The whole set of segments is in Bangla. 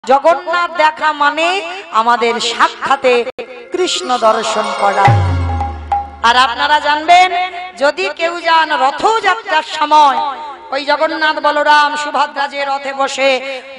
জগন্নাথ দেখা মানে আমাদের সাক্ষাতে কৃষ্ণ দর্শন করা। আর আপনারা জানবেন, যদি কেউ যান রথযাত্রার সময়, ওই জগন্নাথ বলরাম সুভদ্রা যে রথে বসে,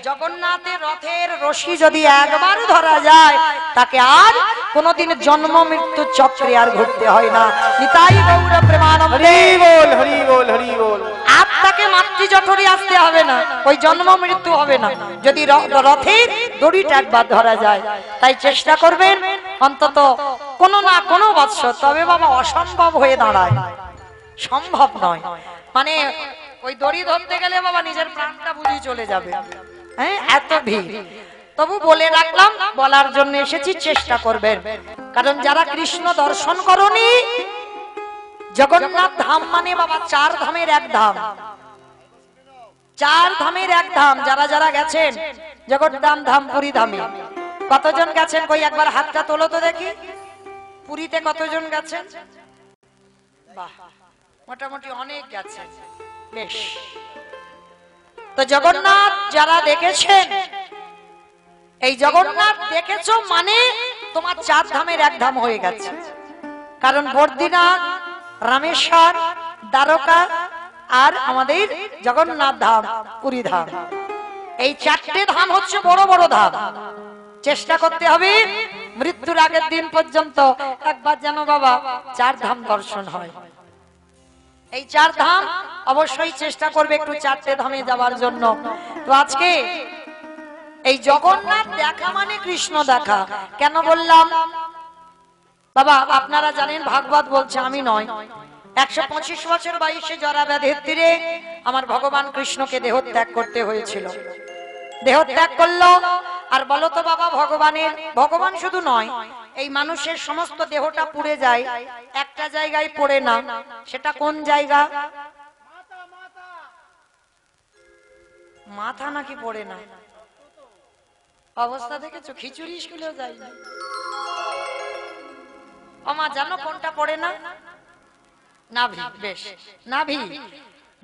জগন্নাথের রথের রশি যদি একবার ধরা যায়, তাকে আর কোনোদিন জন্ম মৃত্যু চক্রে আর ঘুরতে হয় না। নিতাই গৌর প্রেমানন্দে হরি বল, হরি বল, হরি বল। আপনাকে মাতৃ জঠরে আসতে হবে না, ওই জন্ম মৃত্যু হবে না যদি রথের দড়িটা একবার ধরা যায়। তাই চেষ্টা করবেন অন্তত কোনো না কোনো বৎসর, তবে বাবা অসম্ভব হয়ে দাঁড়ায়, সম্ভব নয়। মানে ওই দড়ি ধরতে গেলে বাবা নিজের প্রাণটা বুঝি চলে যাবে, হ্যাঁ, এত ভিড়। তবু বলে রাখলাম, বলার জন্য এসেছি, চেষ্টা করবেন। কারণ যারা কৃষ্ণ দর্শন করনি, জগন্নাথ ধাম মানে বাবা চার ধামের এক ধাম, চার ধামের এক ধাম। যারা যারা গেছেন জগন্নাথ ধাম পুরী ধামে, কতজন গেছেন? কই একবার হাতটা তোলো তো দেখি। পুরীতে কতজন গেছেন? বাহ, মোটামুটি অনেক গেছেন, বেশ। তো জগন্নাথ যারা দেখেছেন, এই জগন্নাথ দেখেছো মানে তোমার চার ধামের এক ধাম হয়ে গেছে। কারণ বদ্রীনাথ, রামেশ্বর, দ্বারকা আর আমাদের জগন্নাথ ধাম পুরী ধাম, এই চারটে ধাম হচ্ছে বড় বড় ধাম। চেষ্টা করতে হবে মৃত্যুর আগের দিন পর্যন্ত একবার যেন বাবা চার ধাম দর্শন হয়। এই চার ধাম অবশ্যই চেষ্টা করবে একটু চারটে ধামে যাওয়ার জন্য। তো আজকে এই জগন্নাথ দেখা মানে কৃষ্ণ দেখা। কেন বললাম বাবা? আপনারা জানেন, ভাগবত বলছে, আমি নয়, 125 বছর বয়সে জরাব্যাধির তীরে আমার ভগবান কৃষ্ণকে দেহত্যাগ করতে হয়েছিল। দেহত্যাগ করলো। আর বলো তো বাবা, ভগবান শুধু নয়, এই মানুষের সমস্ত দেহটা পুড়ে যায়, একটা জায়গায় পড়ে না। সেটা কোন জায়গা? মাথা নাকি পড়ে না? অবস্থা দেখেছো? খিচুড়ি স্কুলেও যায় না। আমা জানো কোনটা পড়ে না? নাভি। বেশ, নাভি,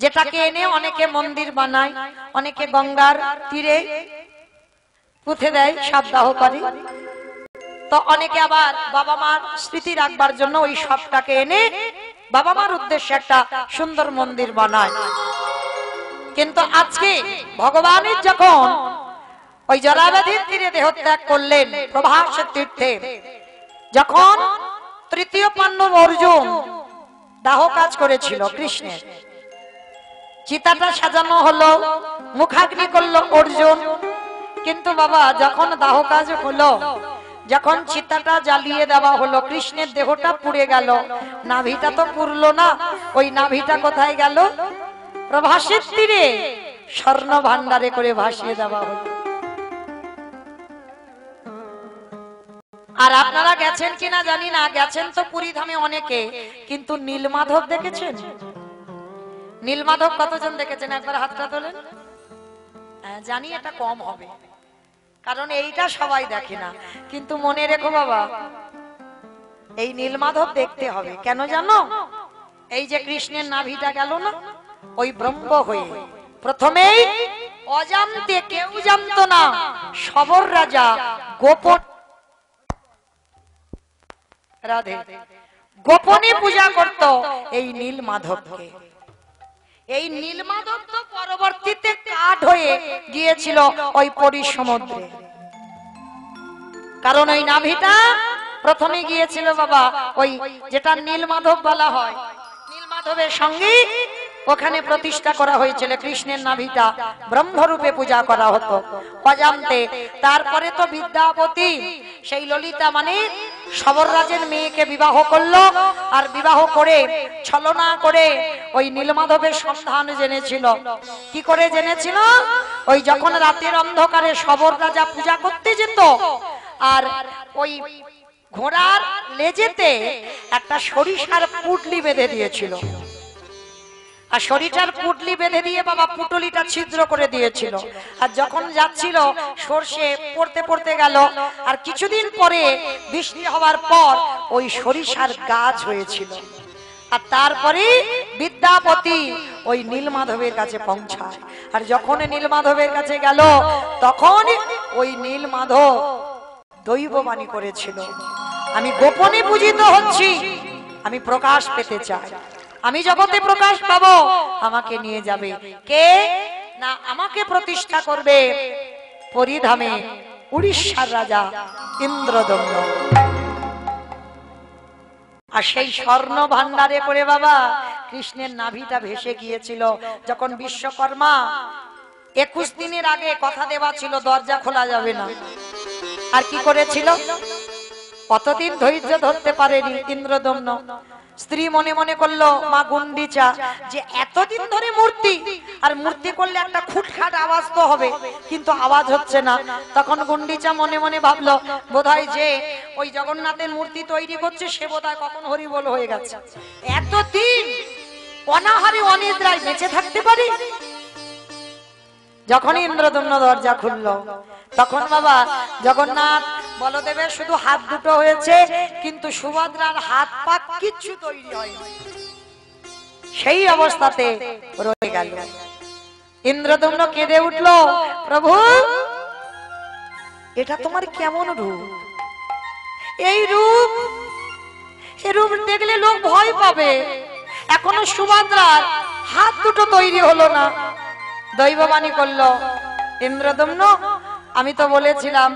যেটাকে এনে অনেকে মন্দির বানায়, অনেকে গঙ্গার তীরে পুঁতে দেয়, সপ্তাহ করে। তো অনেকে আবার বাবা মার স্মৃতি রাখবার জন্য ওই সবটাকে এনে বাবা মার উদ্দেশ্যে একটা সুন্দর মন্দির বানায়। কিন্তু আজকে ভগবানের যখন ওই জরাব্যাধির তীরে দেহত্যাগ করলেন প্রভাস তীর্থে, যখন তৃতীয় পাণ্ডব অর্জুন দাহ কাজ করেছিল কৃষ্ণের, চিতাটা সাজানো হলো, মুখাগ্নি করলো অর্জুন। কিন্তু বাবা যখন দাহ কাজ হলো, যখন চিতাটা জ্বালিয়ে দেওয়া হলো, কৃষ্ণের দেহটা পুড়ে গেল, নাভিটা তো পুড়লো না। ওই নাভিটা কোথায় গেল? প্রভাসের তীরে স্বর্ণ ভান্ডারে করে ভাসিয়ে দেওয়া হলো। আর আপনারা গেছেন কিনা জানি না, গেছেন তো পুরী ধামে অনেকে, কিন্তু নীলমাধব দেখেছেন? নীলমাধব কতজন দেখেছেন? একবার হাতটা তোলেন। জানি এটা কম হবে, কারণ এইটা সবাই দেখে না। কিন্তু মনে রেখো বাবা, এই নীলমাধব দেখতে হবে। কেন জানো? এই যে কৃষ্ণের নাভিটা গেল না, ওই ব্রহ্ম হয়ে প্রথমেই অজান্তে, কেউ জানতো না, সবর রাজা গোপন রাধে গোপনে পূজা করত এই নীলমাধবকে। এই নীলমাধব তো পরবর্তীতে কাঠ হয়ে গিয়েছিল ওই পুরী সমুদ্রে। কারণ ওই নাভিটা প্রথমে গিয়েছিল বাবা, ওই যেটা নীলমাধব বলা হয়, নীলমাধবের সঙ্গে ওখানে প্রতিষ্ঠা করা হয়েছিল। কৃষ্ণের নাভিটা ব্রহ্মরূপে পূজা করা হতো অজান্তে। তারপরে তো বিদ্যাপতি সেই ললিতা মানে সবররাজের মেয়েকে বিবাহ করলো, আর বিবাহ করে ছলনা করে ওই নীলমাধবের সন্ধান জেনেছিল। কি করে জেনেছিল? ওই যখন রাতের অন্ধকারে সবর রাজা পূজা করতে যেত, আর ওই ঘোড়ার লেজেতে একটা সরিষার পুটলি বেঁধে দিয়েছিল, আর শরীরটার পুটলি বেঁধে দিয়ে বাবা পুটলিটা ছিদ্র করে দিয়েছিল। আর যখন যাচ্ছিল সর্ষে পড়তে পড়তে গেল, আর কিছুদিন পরে বৃষ্টি হওয়ার পর ওই সরিষার গাছ হয়েছিল। আর তারপরে বিদ্যাপতি ওই নীলমাধবের কাছে পৌঁছায়। আর যখন নীলমাধবের কাছে গেল, তখন ওই নীল মাধব দৈববাণী করেছিল, আমি গোপনে পূজিত হচ্ছি, আমি প্রকাশ পেতে চাই, আমি জগতে প্রকাশ পাবো, আমাকে নিয়ে যাবে কে না, আমাকে প্রতিষ্ঠা করবে পরিধামে উড়িষ্যার রাজা ইন্দ্রদম্ন। আর সেই স্বর্ণ ভান্ডারে করে বাবা কৃষ্ণের নাভিটা ভেসে গিয়েছিল। যখন বিশ্বকর্মা 21 দিনের আগে কথা দেওয়া ছিল দরজা খোলা যাবে না, আর কি করেছিল, কতদিন ধৈর্য ধরতে পারেনি ইন্দ্রদম্ন। স্ত্রী মনে মনে করলো মা গুন্ডিচা যে এতদিন ধরে মূর্তি, আর মূর্তি করলে একটা খুটখাট আওয়াজ তো হবে, কিন্তু আওয়াজ হচ্ছে না। তখন গুন্ডিচা মনে মনে ভাবলো বোধহয় যে ওই জগন্নাথের মূর্তি তৈরি করছে সে বোধহয় কখন হরিবোল হয়ে গেছে, এতদিন অনাহারে অনিদ্রায় বেঁচে থাকতে পারি। যখন ইন্দ্রদম্ন দরজা খুললো তখন বাবা জগন্নাথ বলদেবের শুধু হাত দুটো হয়েছে, কিন্তু সুভদ্রার হাত পা কিচ্ছু তৈরি হয়নি, সেই অবস্থাতে রয়ে গেল। ইন্দ্রদম্ন কেঁদে উঠলো, প্রভু এটা তোমার কেমন রূপ, এই রূপ, এই রূপ দেখলে লোক ভয় পাবে, এখনো সুভদ্রার হাত দুটো তৈরি হলো না। দৈববাণী করলো, ইন্দ্রদম্ন আমি তো বলেছিলাম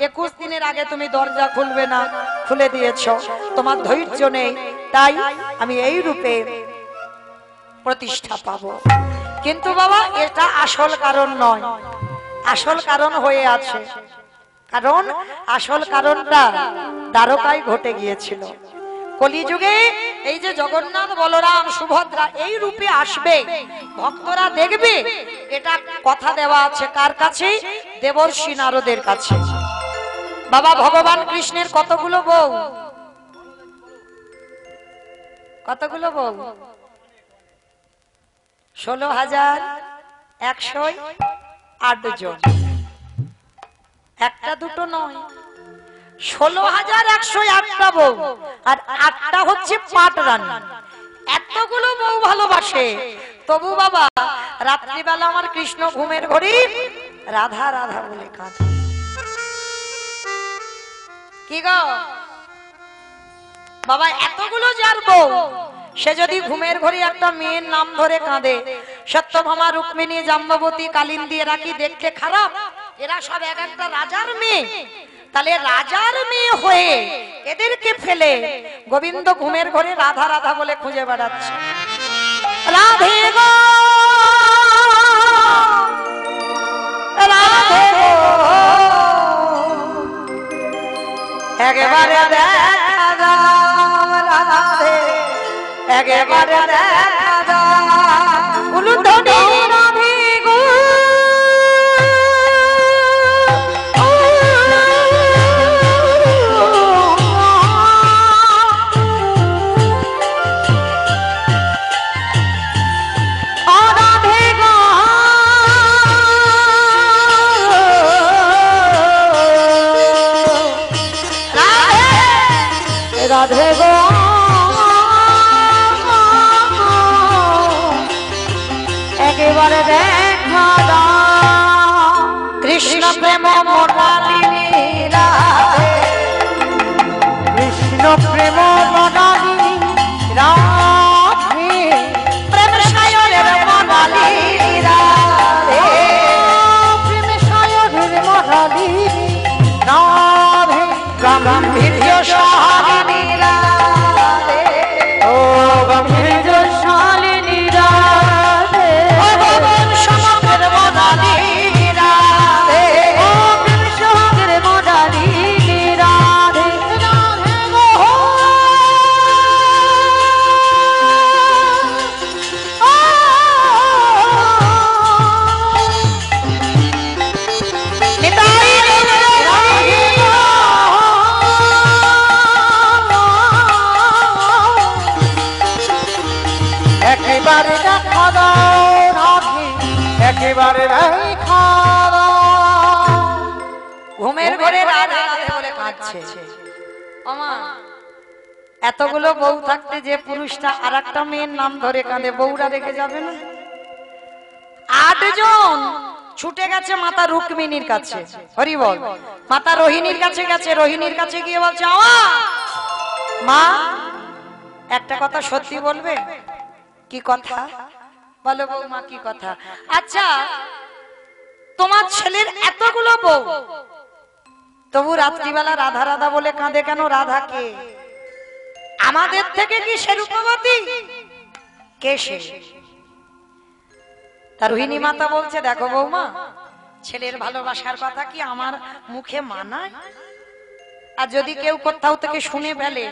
21 দিনের আগে তুমি দরজা খুলবে না, খুলে দিয়েছ, তোমার ধৈর্য নেই, তাই আমি এই রূপে প্রতিষ্ঠা পাবো। কিন্তু বাবা এটা আসল কারণ নয়, আসল কারণ হয়ে আছে, কারণ আসল কারণটা দ্বারকায় ঘটে গিয়েছিল। কলিযুগে এই যে জগন্নাথ বলরাম সুভদ্রা এই রূপে আসবে, ভক্তরা দেখবে, এটা কথা দেওয়া আছে কার কাছে, দেবর্ষি নারদের কাছে। বাবা ভগবান কৃষ্ণের কতগুলো বউ, কতগুলো বউ, 16,108 জন, একটা দুটো নয়, 16,108টা বউ, আর 8টা হচ্ছে পাট রানী। এতগুলো বউ ভালোবাসে, তবু বাবা রাত্রিবেলা আমার কৃষ্ণ ঘুমের ঘরে রাধা রাধা বলে কাঁদে। কি গো বাবা, এতগুলো যার বউ, সে যদি ঘুমের ঘরে একটা মেয়ের নাম ধরে কাঁদে, সত্যভামা, রুক্মিণী, জাম্ববতী, কালিন্দী, এরা কি দেখতে খারাপ? এরা সব এক একটা রাজার মেয়ে, তাহলে রাজার মেয়ে হয়ে এদেরকে ফেলে গোবিন্দ ঘুমের ঘরে রাধা রাধা বলে খুঁজে বেড়াচ্ছে। রাধে গো রাধে গো একেবারে দেখা দাও, রাধে একেবারে দেখা দাও, উলুধ্বনি রাধে গো রাধে গো একেবারে দেখা দাও, কৃষ্ণ প্রেম মোরালিনী রাধে, কৃষ্ণ প্রেম মোরালিনী রাধে, প্রেম সায়রের মোরালিনী রাধে, প্রেম সায়রের মোরালিনী রাধে, গাম্ভীর্য শালিনী রাধে, ও গাম্ভীর্য শালিনী রাধে, ও ভুবন সমগ্র মোরালিনী রাধে, ও প্রেম সমগ্র মোরালিনী রাধে, রাধে গো নিতাই একেবারে দেখা দাও রাধে, একেবারে দেখা দাও। ঘুমের ঘরে রাধে রাধে বলে কাঁদছে। ওমা, এতগুলো বউ থাকতে যে পুরুষটা আর একটা মেয়ের নাম ধরে কাঁদে, বউরা রেখে যাবে না? 8 জন ছুটে গেছে মাতা রুক্মিণীর কাছে, হরি বল। মাতা রোহিণীর কাছে গেছে, রোহিণীর কাছে গিয়ে বলছে, মা একটা কথা সত্যি বলবে? কি কথা? বলো বৌমা কি কথা? আচ্ছা তোমার ছেলের এতগুলো বউ, তবু রাত্রিবেলা রাধা রাধা বলে কাঁদে কেন? রাধা কে? আমাদের থেকে কি সে রূপবতী? কে সে? তার রোহিণী মাতা বলছে, দেখো বৌমা, ছেলের ভালোবাসার কথা কি আমার মুখে মানায়? আর যদি কেউ কোথাও থেকে শুনে ফেলে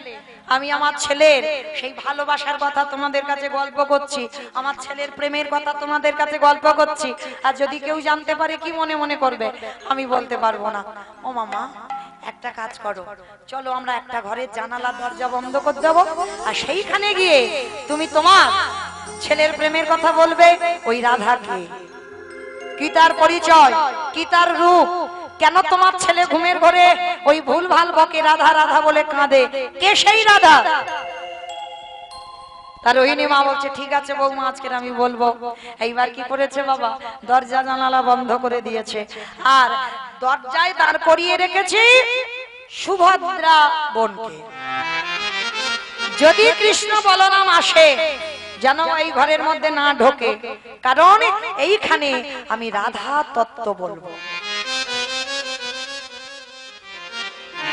আমি আমার ছেলের সেই ভালোবাসার কথা তোমাদের কাছে গল্প করছি, আমার ছেলের প্রেমের কথা তোমাদের কাছে গল্প করছি, আর যদি কেউ জানতে পারে কি মনে মনে করবে আমি বলতে পারবো না। ও মামা একটা কাজ করো, চলো আমরা একটা ঘরের জানালা দরজা বন্ধ করে দেবো, আর সেইখানে গিয়ে তুমি তোমার ছেলের প্রেমের কথা বলবে। ওই রাধাকে কি তার পরিচয়, কি তার রূপ, কেন তোমার ছেলে ঘুমের ঘরে ওই ভুল ভাল বকে রাধা রাধা বলে কাঁদে, কে সেই রাধা? তার রোহিণী মা বলছে, ঠিক আছে বৌমা আজকের আমি বলবো। এইবার কি করেছে বাবা? দরজা জানালা বন্ধ করে দিয়েছে, আর দরজায় দাঁড় করিয়ে রেখেছে সুভদ্রা বোনকে। যদি কৃষ্ণ বলরাম আসে যেন এই ঘরের মধ্যে না ঢোকে, কারণ এইখানে আমি রাধা তত্ত্ব বলবো।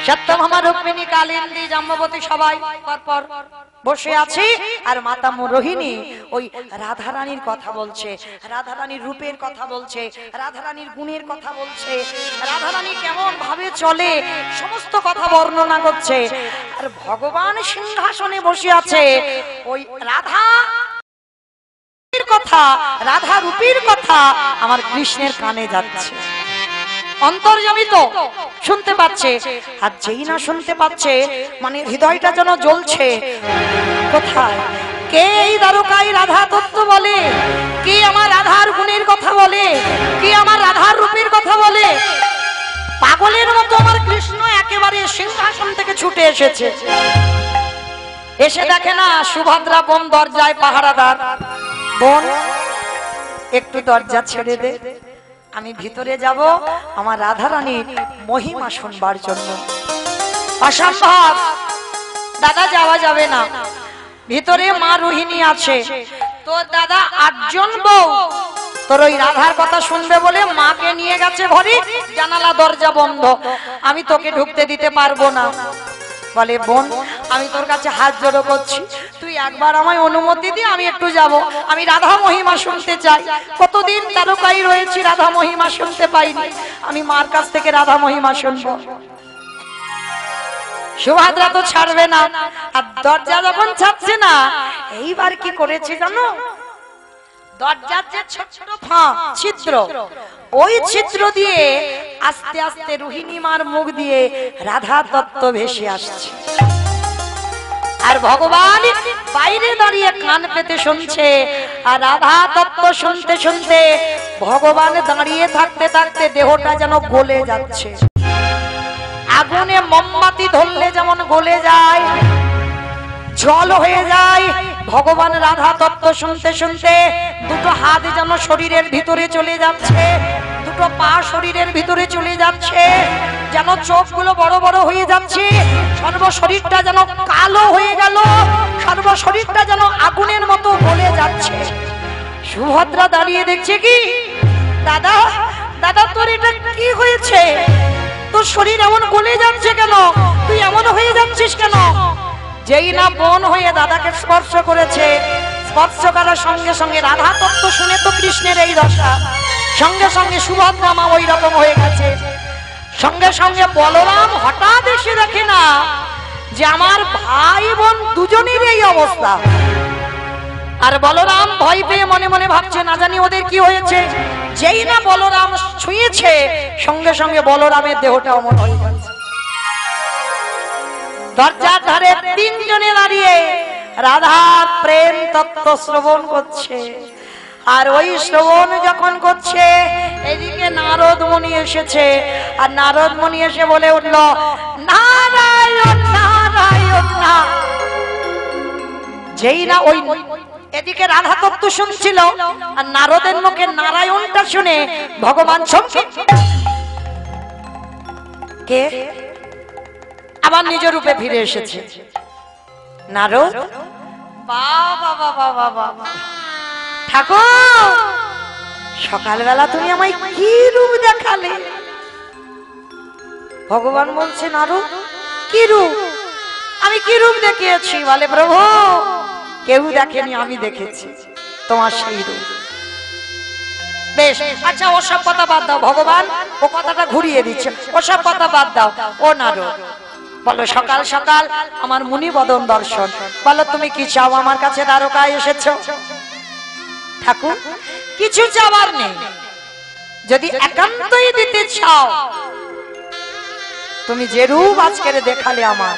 সত্যভামা রুক্মিণী কালিন্দী জাম্ববতী সবাই পরপর বসে আছে, আর মাতা রোহিণী ওই রাধা রানীর কথা বলছে, রাধা রানীর রূপের কথা বলছে, রাধা রানীর গুণের কথা বলছে, রাধা রানী কেমন ভাবে চলে সমস্ত কথা বর্ণনা করছে। আর ভগবান সিংহাসনে বসে আছে, ওই রাধা কথা, রাধা রূপের কথা আমার কৃষ্ণের কানে যাচ্ছে, অন্তর্যামী তো শুনতে পাচ্ছে। আর যেই না শুনতে পাচ্ছে মানে হৃদয়টা যেন জ্বলছে। কোথায় কে এই দ্বারকায় রাধা তত্ত্ব বলে? কে আমার রাধার গুণের কথা বলে? কে আমার রাধার রূপের কথা বলে? পাগলের মতো আমার কৃষ্ণ একেবারে সিংহাসন থেকে ছুটে এসেছে। এসে দেখে না সুভদ্রা বোন দরজায় পাহারাদার। বোন একটু দরজা ছেড়ে দে, আমি ভিতরে যাব আমার রাধা রানীর মহিমা শুনবার জন্য। অসম্ভব দাদা, যাওয়া যাবে না, ভিতরে মা রোহিণী আছে। তোর দাদা 8 জন বউ তোর ওই রাধার কথা শুনবে বলে মাকে নিয়ে গেছে ঘরে, জানালা দরজা বন্ধ, আমি তোকে ঢুকতে দিতে পারবো না। বলে বোন আমি তোর কাছে হাত জোড়ো করছি, তুই একবার আমায় অনুমতি দি, আমি একটু যাব, আমি রাধা মহিমা শুনতে চাই। কতদিন তারকাই রয়েছি রাধা মহিমা শুনতে পাইনি, আমি মার কাছ থেকে রাধা মহিমা শুনবো। সুভদ্রা তো ছাড়বে না, আর দরজা যখন ছাড়ছে না, এইবার কি করেছে জানো? দরজার যে ছোট ছিদ্র, ওই ছিদ্র দিয়ে আস্তে আস্তে রোহিণী মার মুখ দিয়ে রাধা তত্ত্ব ভেসে আসছে। আর ভগবান বাইরে দাঁড়িয়ে কান পেতে শুনছে, আর রাধা তত্ত্ব শুনতে শুনতে ভগবান দাঁড়িয়ে থাকতে থাকতে দেহটা যেন গলে যাচ্ছে। আগুনে মোমবাতি ধরলে যেমন গলে যায়, জল হয়ে যায়, ভগবান রাধা তত্ত্ব শুনতে শুনতে দুটো হাত যেন শরীরের ভিতরে চলে যাচ্ছে, দুটো পা শরীরের ভিতরে চলে যাচ্ছে, যেন চোখগুলো বড় বড় হয়ে যাচ্ছে, সর্বশরীরটা যেন কালো হয়ে গেল, সর্বশরীরটা যেন আগুনের মতো গলে যাচ্ছে। সুভদ্রা দাঁড়িয়ে দেখছে কি, দাদা দাদা তোর এটা কি হয়েছে? তোর শরীর এমন গলে যাচ্ছে কেন? তুই এমন হয়ে যাচ্ছিস কেন? যেই না বোন হয়ে দাদাকে স্পর্শ করেছে, স্পর্শ করার সঙ্গে সঙ্গে রাধা তত্ত্ব শুনে তো কৃষ্ণের এই দশা, সঙ্গে সঙ্গে সুভদ্রা মা ওই রকম হয়ে গেছে। সঙ্গে সঙ্গে বলরাম হঠাৎ এসে দেখে না যে আমার ভাই বোন দুজনের এই অবস্থা। আর বলরাম ভয় পেয়ে মনে মনে ভাবছে না জানি ওদের কি হয়েছে। যেই না বলরাম ছুঁয়েছে, সঙ্গে সঙ্গে বলরামের দেহটা অমর হয়ে গেছে। দরজার ধারে 3 জনে দাঁড়িয়ে রাধার প্রেম তত্ত্ব শ্রবণ করছে। আর ওই শ্রবণ যখন করছে, এদিকে নারদ মুনি এসেছে। আর নারদ মুনি এসে বলে উঠল, নারায়ণ নারায়ণ। যেই না ওই এদিকে রাধা তত্ত্ব শুনছিল আর নারদের মুখে নারায়ণটা শুনে ভগবান চমকে কে আবার নিজ রূপে ফিরে এসেছে। নারদ বাবা বাবা বাবা ঠাকুর সকালবেলা তুমি আমায় কি রূপ দেখালে? ভগবান বলছে নারদ কি রূপ? আমি কি রূপ দেখিয়েছি? বলে প্রভু কেউ দেখেনি, আমি দেখেছি তোমার সেই রূপ। বেশ আচ্ছা ওসব কথা বাদ দাও, ভগবান ও কথাটা ঘুরিয়ে দিচ্ছে, ওসব কথা বাদ দাও। ও নারদ বলো সকাল সকাল আমার মুনি বদন দর্শন, বলো তুমি কি চাও? আমার কাছে দ্বারকায় এসেছো। ঠাকুর কিছু চাওয়ার নেই, যদি একান্তই দিতে চাও তুমি যে রূপ আজকের দেখালে আমার,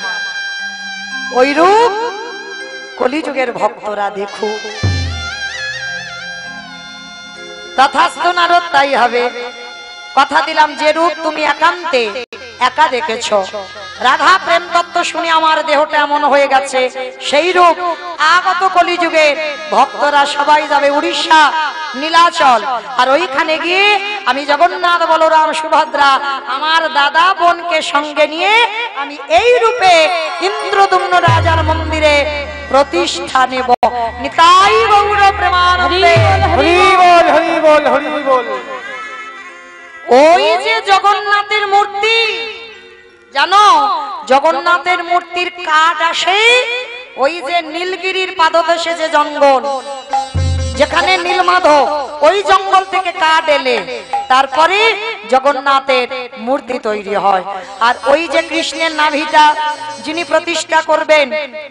ওই রূপ কলিযুগের ভক্তরা দেখুক। তথাস্তু নারদ, তাই হবে। কথা দিলাম যে রূপ তুমি একান্তে একা দেখেছো, রাধা প্রেম তত্ত্ব শুনে আমার দেহটা এমন হয়ে গেছে, সেই রূপ আগত কলিযুগে ভক্তরা সবাই যাবে উড়িষ্যা নীলাচল, আর ওইখানে গিয়ে আমি জগন্নাথ বলরাম সুভদ্রা আমার দাদা বোনকে সঙ্গে নিয়ে আমি এই রূপে ইন্দ্রদুম্ন রাজার মন্দিরে প্রতিষ্ঠা নেব। নিতাই গৌর প্রেমানন্দে হরি বল হরি বল হরি বল। ওই যে জগন্নাথের মূর্তি, জানো জগন্নাথের মূর্তির কাঠ আসে ওই যে নীলগিরির পাদদেশে যে জঙ্গল, যেখানে নীলমাধব, ওই জঙ্গল থেকে কাঠ এলে তারপরে জগন্নাথের মূর্তি তৈরি হয়। আর ওই যে কৃষ্ণের নাভিটা যিনি প্রতিষ্ঠা করবেন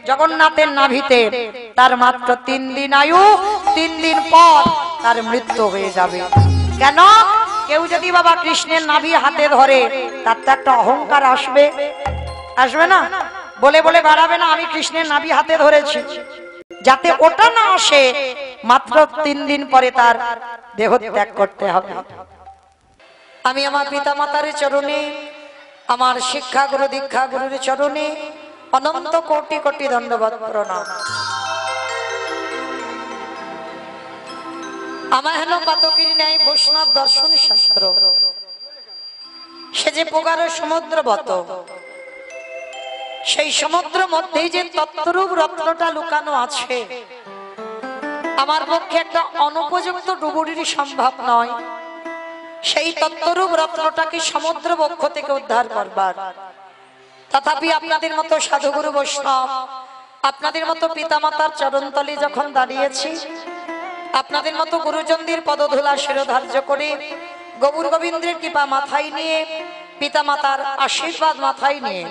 জগন্নাথের নাভিতে, তার মাত্র 3 দিন আয়ু, 3 দিন পর তার মৃত্যু হয়ে যাবে। কেন? কেউ যদি বাবা কৃষ্ণের নাভি হাতে ধরে তার তো একটা অহংকার আসবে, আসবে না? বলে বলে বাড়াবে না আমি কৃষ্ণের নাভি হাতে ধরেছি, যাতে ওটা না আসে মাত্র 3 দিন পরে তার দেহ ত্যাগ করতে হবে। আমি আমার পিতা মাতার চরণে, আমার শিক্ষা গুরু দীক্ষা গুরুর চরণে অনন্ত কোটি কোটি দণ্ডবত প্রণাম। আমার হেন পাতকির ন্যায় বৈষ্ণব দর্শন শাস্ত্র, সে যে প্রকার সমুদ্রবত, সেই সমুদ্র মধ্যেই যে তত্ত্বরূপ রত্নটা লুকানো আছে, আমার পক্ষে একটা অনুপযুক্ত ডুবুরির সম্ভব নয়। সেই তত্ত্বরূপ রত্নটাকে সমুদ্র বক্ষ থেকে উদ্ধার করবার, তথাপি আপনাদের মতো সাধুগুরু বৈষ্ণব, আপনাদের মতো পিতামাতার চরণতলে যখন দাঁড়িয়েছি, আপনাদের মতো গুরুজনদের পদধূলা শিরোধার্য করে গৌর গোবিন্দের কৃপা মাথায় নিয়ে, পিতামাতার আশীর্বাদ মাথায় নিয়ে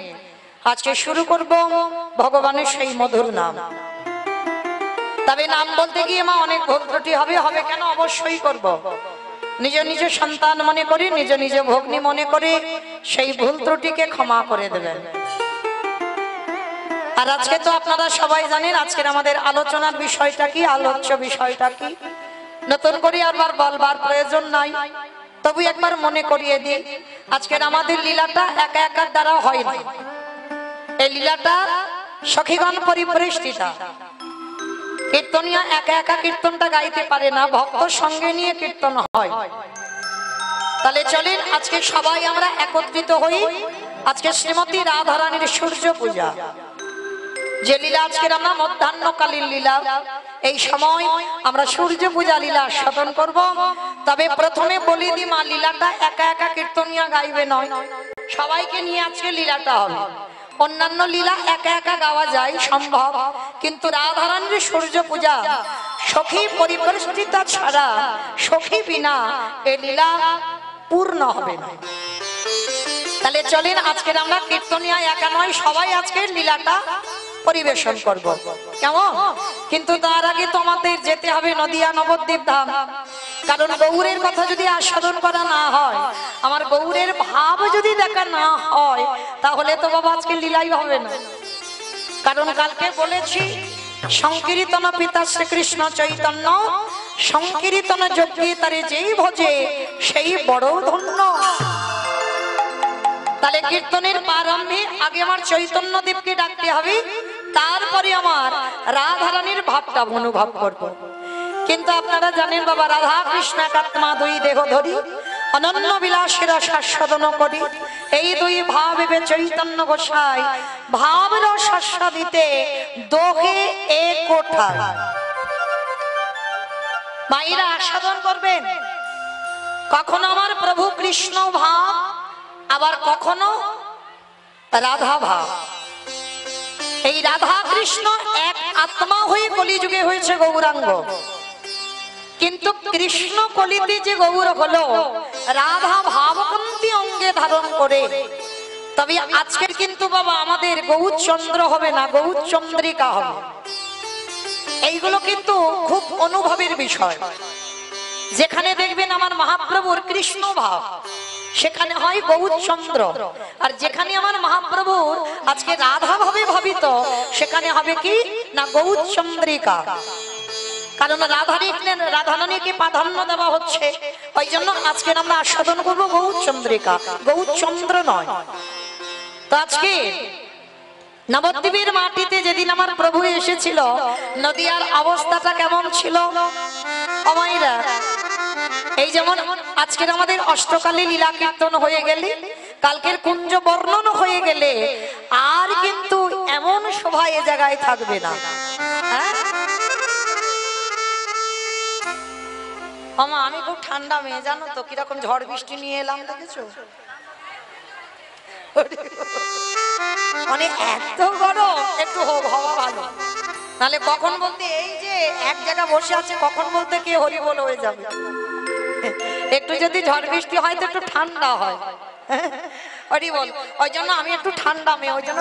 আজকে শুরু করব ভগবানের সেই মধুর নাম। তবে নাম বলতে গিয়ে মা অনেক ভুল ত্রুটি হবে, হবে কেন? অবশ্যই করব। নিজ নিজ সন্তান মনে করি, নিজ নিজ ভগ্নী মনে করে সেই ভুল ত্রুটিকে ক্ষমা করে দেবেন। আর আজকে তো আপনারা সবাই জানেন আজকের আমাদের আলোচনার বিষয়টা কি, আলোচ্য বিষয়টা কি, নতুন করে আবার বলবার প্রয়োজন নাই, তবু একবার মনে করিয়ে দিই। আজকের আমাদের লীলাটা একা একার দ্বারা হয় না, এই লীলাটা সখীগণ পরিপরিষ্ঠিতা। কীর্তনিয়া একা একা কীর্তনটা গাইতে পারে না, ভক্ত সঙ্গে নিয়ে কীর্তন হয়। তাহলে চলেন আজকে সবাই আমরা একত্রিত হই। আজকে শ্রীমতী রাধারানীর সূর্য পূজা, যে লীলা আজকের আমরা মধ্যাহ্নকালীন লীলা, এই সময় আমরা সূর্য পূজা লীলা আস্বাদন করব। তবে প্রথমে বলি দি মা, লীলাটা একা একা কীর্তনিয়া গাইবে নয়, সবাইকে নিয়ে আজকে লীলাটা হবে। অন্যান্য লীলা একা একা গাওয়া যায়, সম্ভব, কিন্তু রাধারানীর সূর্য পূজা সখী পরিপরিষ্ঠিতা ছাড়া, সখী বিনা এই লীলা পূর্ণ হবে না। তাহলে চলেন আজকের আমরা কীর্তনিয়া একা নয়, সবাই আজকের লীলাটা পরিবেশন করব, কেমন? কিন্তু তার আগে তোমাদের যেতে হবে নদিয়া নবদ্বীপ ধাম, কারণ গৌরের কথা যদি আস্বাদন করা না হয়, আমার গৌরের ভাব যদি দেখা না হয়, তাহলে তো বাবা আজকে লীলাই হবে না। কারণ কালকে বলেছি সংকীর্তন পিতা শ্রীকৃষ্ণ চৈতন্য, সংকীর্তন যোগ্যে তারে যেই ভজে সেই বড় ধন্য। তাহলে কীর্তনের প্রারম্ভে আগে আমার চৈতন্য দেবকে ডাকতে হবে, তারপরে আমার রাধারানীর ভাবটা অনুভব করব। কিন্তু আপনারা জানেন বাবা, রাধা কৃষ্ণ একাত্মা দুই দেহ ধরি, অনন্য বিলাসের শাশ্বদন করি। এই দুই ভাবে চৈতন্য গোসাই ভাবের শাশ্বদিতে দোহে এক কোঠায়। মায়েরা আস্বাদন করবেন, কখনো আমার প্রভু কৃষ্ণ ভাব, আবার কখনো রাধা ভাব। এই রাধা কৃষ্ণ এক আত্মা হয়ে কলিযুগে হয়েছে গৌরাঙ্গ, কিন্তু কৃষ্ণ কলিতে যে গৌর হলো রাধা ভাবকান্তি অঙ্গে ধারণ করে। তবে আজকের কিন্তু বাবা আমাদের গৌরচন্দ্র হবে না, গৌরচন্দ্রিকা হবে। এইগুলো কিন্তু খুব অনুভবের বিষয়। যেখানে দেখবেন আমার মহাপ্রভুর কৃষ্ণ ভাব, সেখানে হয় গৌরচন্দ্র। আর যেখানে আমার মহাপ্রভুর আজকে রাধা ভাবে ভাবিত, সেখানে হবে কি না গৌরচন্দ্রিকা। কারণ রাধারানীকে প্রাধান্য দেওয়া হচ্ছে, ওই জন্য আজকে আমরা আস্বাদন করবো গৌরচন্দ্রিকা, গৌরচন্দ্র নয়। তো আজকে নবদ্বীপের মাটিতে যেদিন আমার প্রভু এসেছিল, নদিয়ার অবস্থাটা কেমন ছিল অমাইরা? এই যেমন আজকের আমাদের অষ্টকালী লীলা কীর্তন হয়ে গেলে, কালকের কুঞ্জ বর্ণন হয়ে গেলে, আর কিন্তু এমন শোভা এ জায়গায় থাকবে না। হ্যাঁ মামা, আমি খুব ঠান্ডা মেয়ে জানো তো, কিরকম ঝড় বৃষ্টি নিয়ে এলাম দেখেছো? মানে এত গরম, একটু হোক হওয়া ভালো, নাহলে কখন বলতে এই যে এক জায়গায় বসে আছে, কখন বলতে কে হরি বল হয়ে যাবে। একটু যদি ঝড় বৃষ্টি হয় তো একটু ঠান্ডা হয়, হরি বল। ওই জন্য আমি একটু ঠান্ডা মেয়ে, ওই জন্য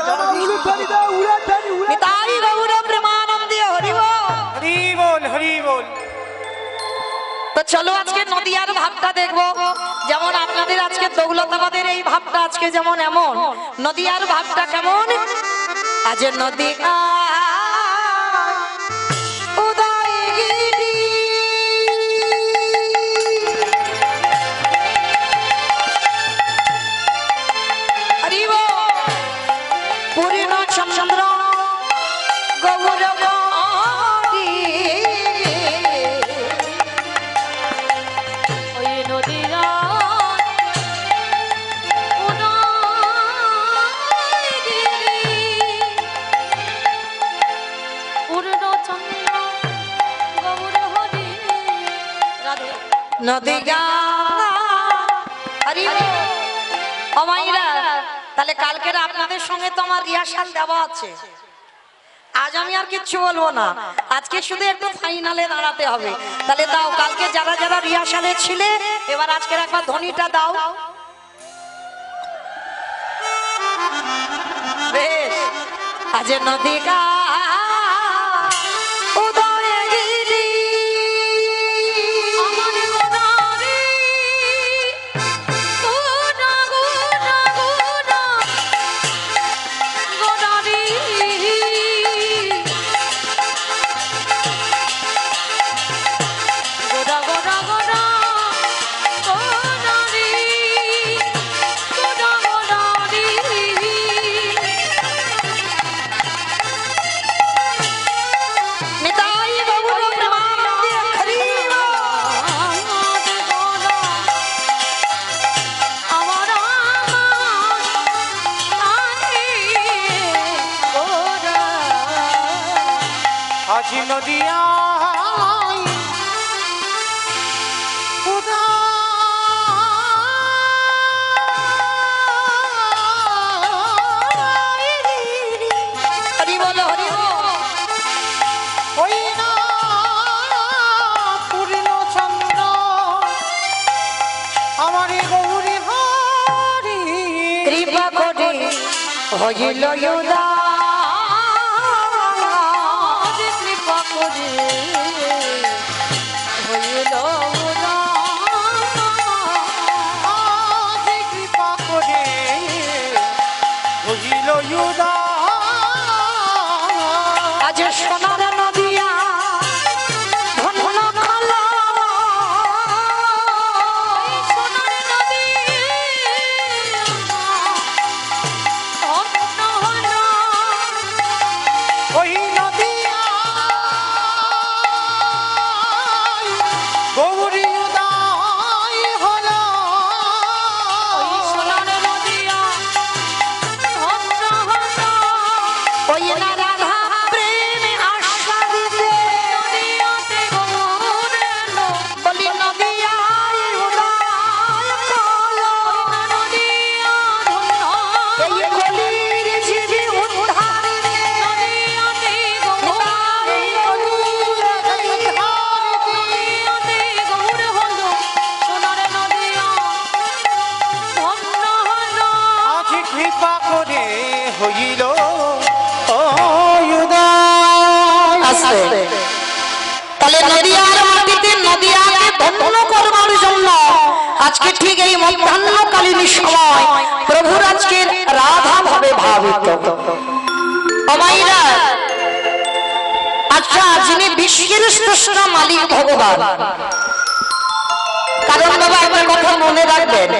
তাই গৌর প্রেমানন্দে হরি বল, হরি বল, হরি বল। তো চলো আজকে নদিয়ার ভাবটা দেখবো। যেমন আপনাদের আজকে দৌলতাবাদের এই ভাবটা আজকে যেমন এমন, নদিয়ার ভাবটা কেমন? আজ নদিয়া পূর্ণ চন্দ্র গৌর নদিয়া। তাহলে কালকের আপনাদের সঙ্গে তো আমার রিহার্সাল দেওয়া আছে, আজ আমি আর কিচ্ছু বলবো না, আজকে শুধু একটু ফাইনালে দাঁড়াতে হবে। তাহলে দাও, কালকে যারা যারা রিহার্সালে ছিলে, এবার আজকের একবার ধ্বনিটা দাও। বেশ, আজ নদিয়া নদিয়া হইল কৃপা করে, হইল কৃপা করে, হইল আজ সোনার নদিয়া ধন্য খালা, সোনার নদী কৃপা করে হইল উদয়। আস্তে। তাহলে নদিয়ার মাটিতে নদিয়াকে ধন্য করবার জন্য আজকে ঠিক এই মধ্যাহ্নকালীন সময় প্রভুর আজকে রাধা ভাবে ভাবিত। আচ্ছা, যিনি বিশ্বের শ্রেষ্ঠ মালিক ভগবান, কারণ বাবা একটা কথা মনে রাখবেন,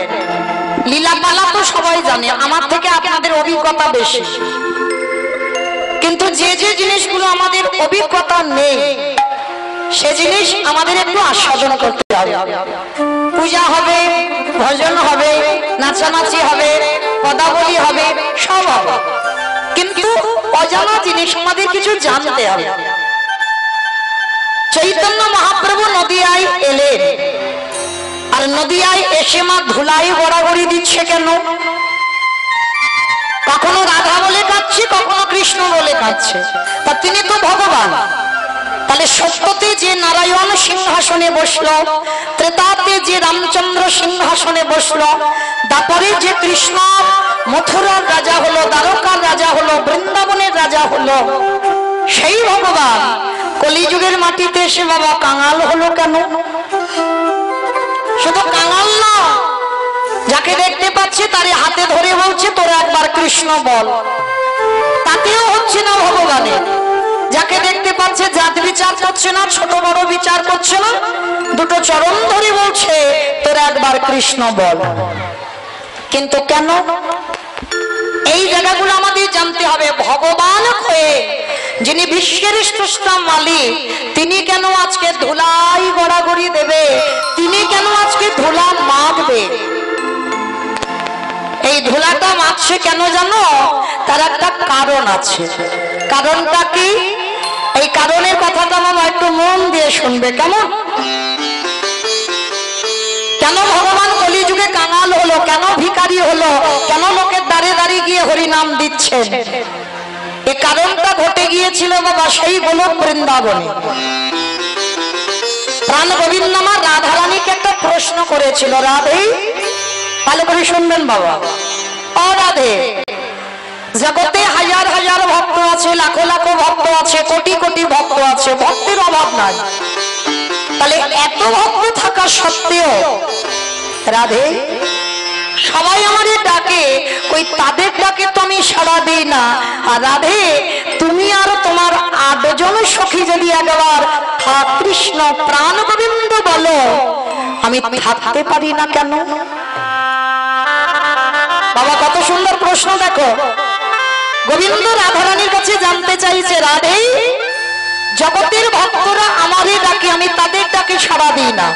লীলাপালা তো সবাই জানে, আমার থেকে আপনাদের অভিজ্ঞতা বেশি, কিন্তু যে যে জিনিসগুলো আমাদের অভিজ্ঞতা নেই সে জিনিস আমাদের একটু আস্বাদন করতে হবে। পূজা হবে, ভজন হবে, নাচানাচি হবে, পদাবলী হবে, সব হবে, কিন্তু অজানা জিনিস আমাদের কিছু জানতে হবে। চৈতন্য মহাপ্রভু নদিয়ায় এলেন, আর নদিয়ায় এসে মা ধুলাই গড়াগড়ি দিচ্ছে কেন? কখনো রাধা বলে কাঁদছে, কখনো কৃষ্ণ বলে কাঁদছে, তা তিনি তো ভগবান। তাহলে সত্যতে যে নারায়ণ সিংহাসনে বসলো, ত্রেতাতে যে রামচন্দ্র সিংহাসনে বসলো, তারপরে যে কৃষ্ণ মথুরার রাজা হলো, দ্বারকার রাজা হলো, বৃন্দাবনের রাজা হলো, সেই ভগবান কলিযুগের মাটিতে এসে বাবা কাঙাল হলো কেন? শুধু কাঙাল না, যাকে দেখতে পাচ্ছে তারে হাতে ধরে বলছে তোরা একবার কৃষ্ণ বল, তাতেও হচ্ছে না ভগবানের। যাকে দেখতে পাচ্ছে জাত বিচার করছে না, ছোট বড় বিচার করছে না, দুটো চরণ ধরে বলছে তোরা একবার কৃষ্ণ বল। কিন্তু কেন? এই জায়গাগুলো আমাদের জানতে হবে। ভগবান হয়ে যিনি বিশ্বের শ্রেষ্ঠ মালিক, তিনি কেন আজকে ধুলাই গড়াগড়ি দেবে? তিনি কেন আজকে ধুলা মাখবে? এই ধুলাটা মাখছে কেন জানো? তার একটা কারণ আছে। কারণটা কি? এই কারণের কথাটা আমার একটু মন দিয়ে শুনবে, কেমন? কেন ভগবান কলিযুগে কাঙাল হলো, কেন ভিখারি হলো, কেন লোকের দ্বারে দ্বারে গিয়ে হরিনাম দিচ্ছেন? এই কারণটা ঘটে গিয়েছিল বাবা সেই গোলক বৃন্দাবনে। প্রাণ গোবিন্দ আমার রাধারানীকে একটা প্রশ্ন করেছিল, রাধে, ভালো করে শুনবেন বাবা, ও রাধে, জগতে হাজার হাজার ভক্ত আছে, লাখো লাখো ভক্ত আছে, কোটি কোটি ভক্ত আছে, ভক্তের অভাব নাই, তাহলে এত ভক্ত থাকা সত্ত্বেও রাধে সবাই আমারে ডাকে, ওই তাদের ডাকে তো আমি সাড়া দিই না। আর রাধে, তুমি আর তোমার 8 জন সখী যদি একবার কৃষ্ণ প্রাণ গোবিন্দ বলো, আমি থাকতে পারি না কেন? বাবা কত সুন্দর প্রশ্ন, দেখো। গোবিন্দ রাধারানীর কাছে জানতে চাইছে, রাধে, জগতের ভক্তরা আমারে ডাকে, আমি তাদের ডাকে সাড়া দিই না,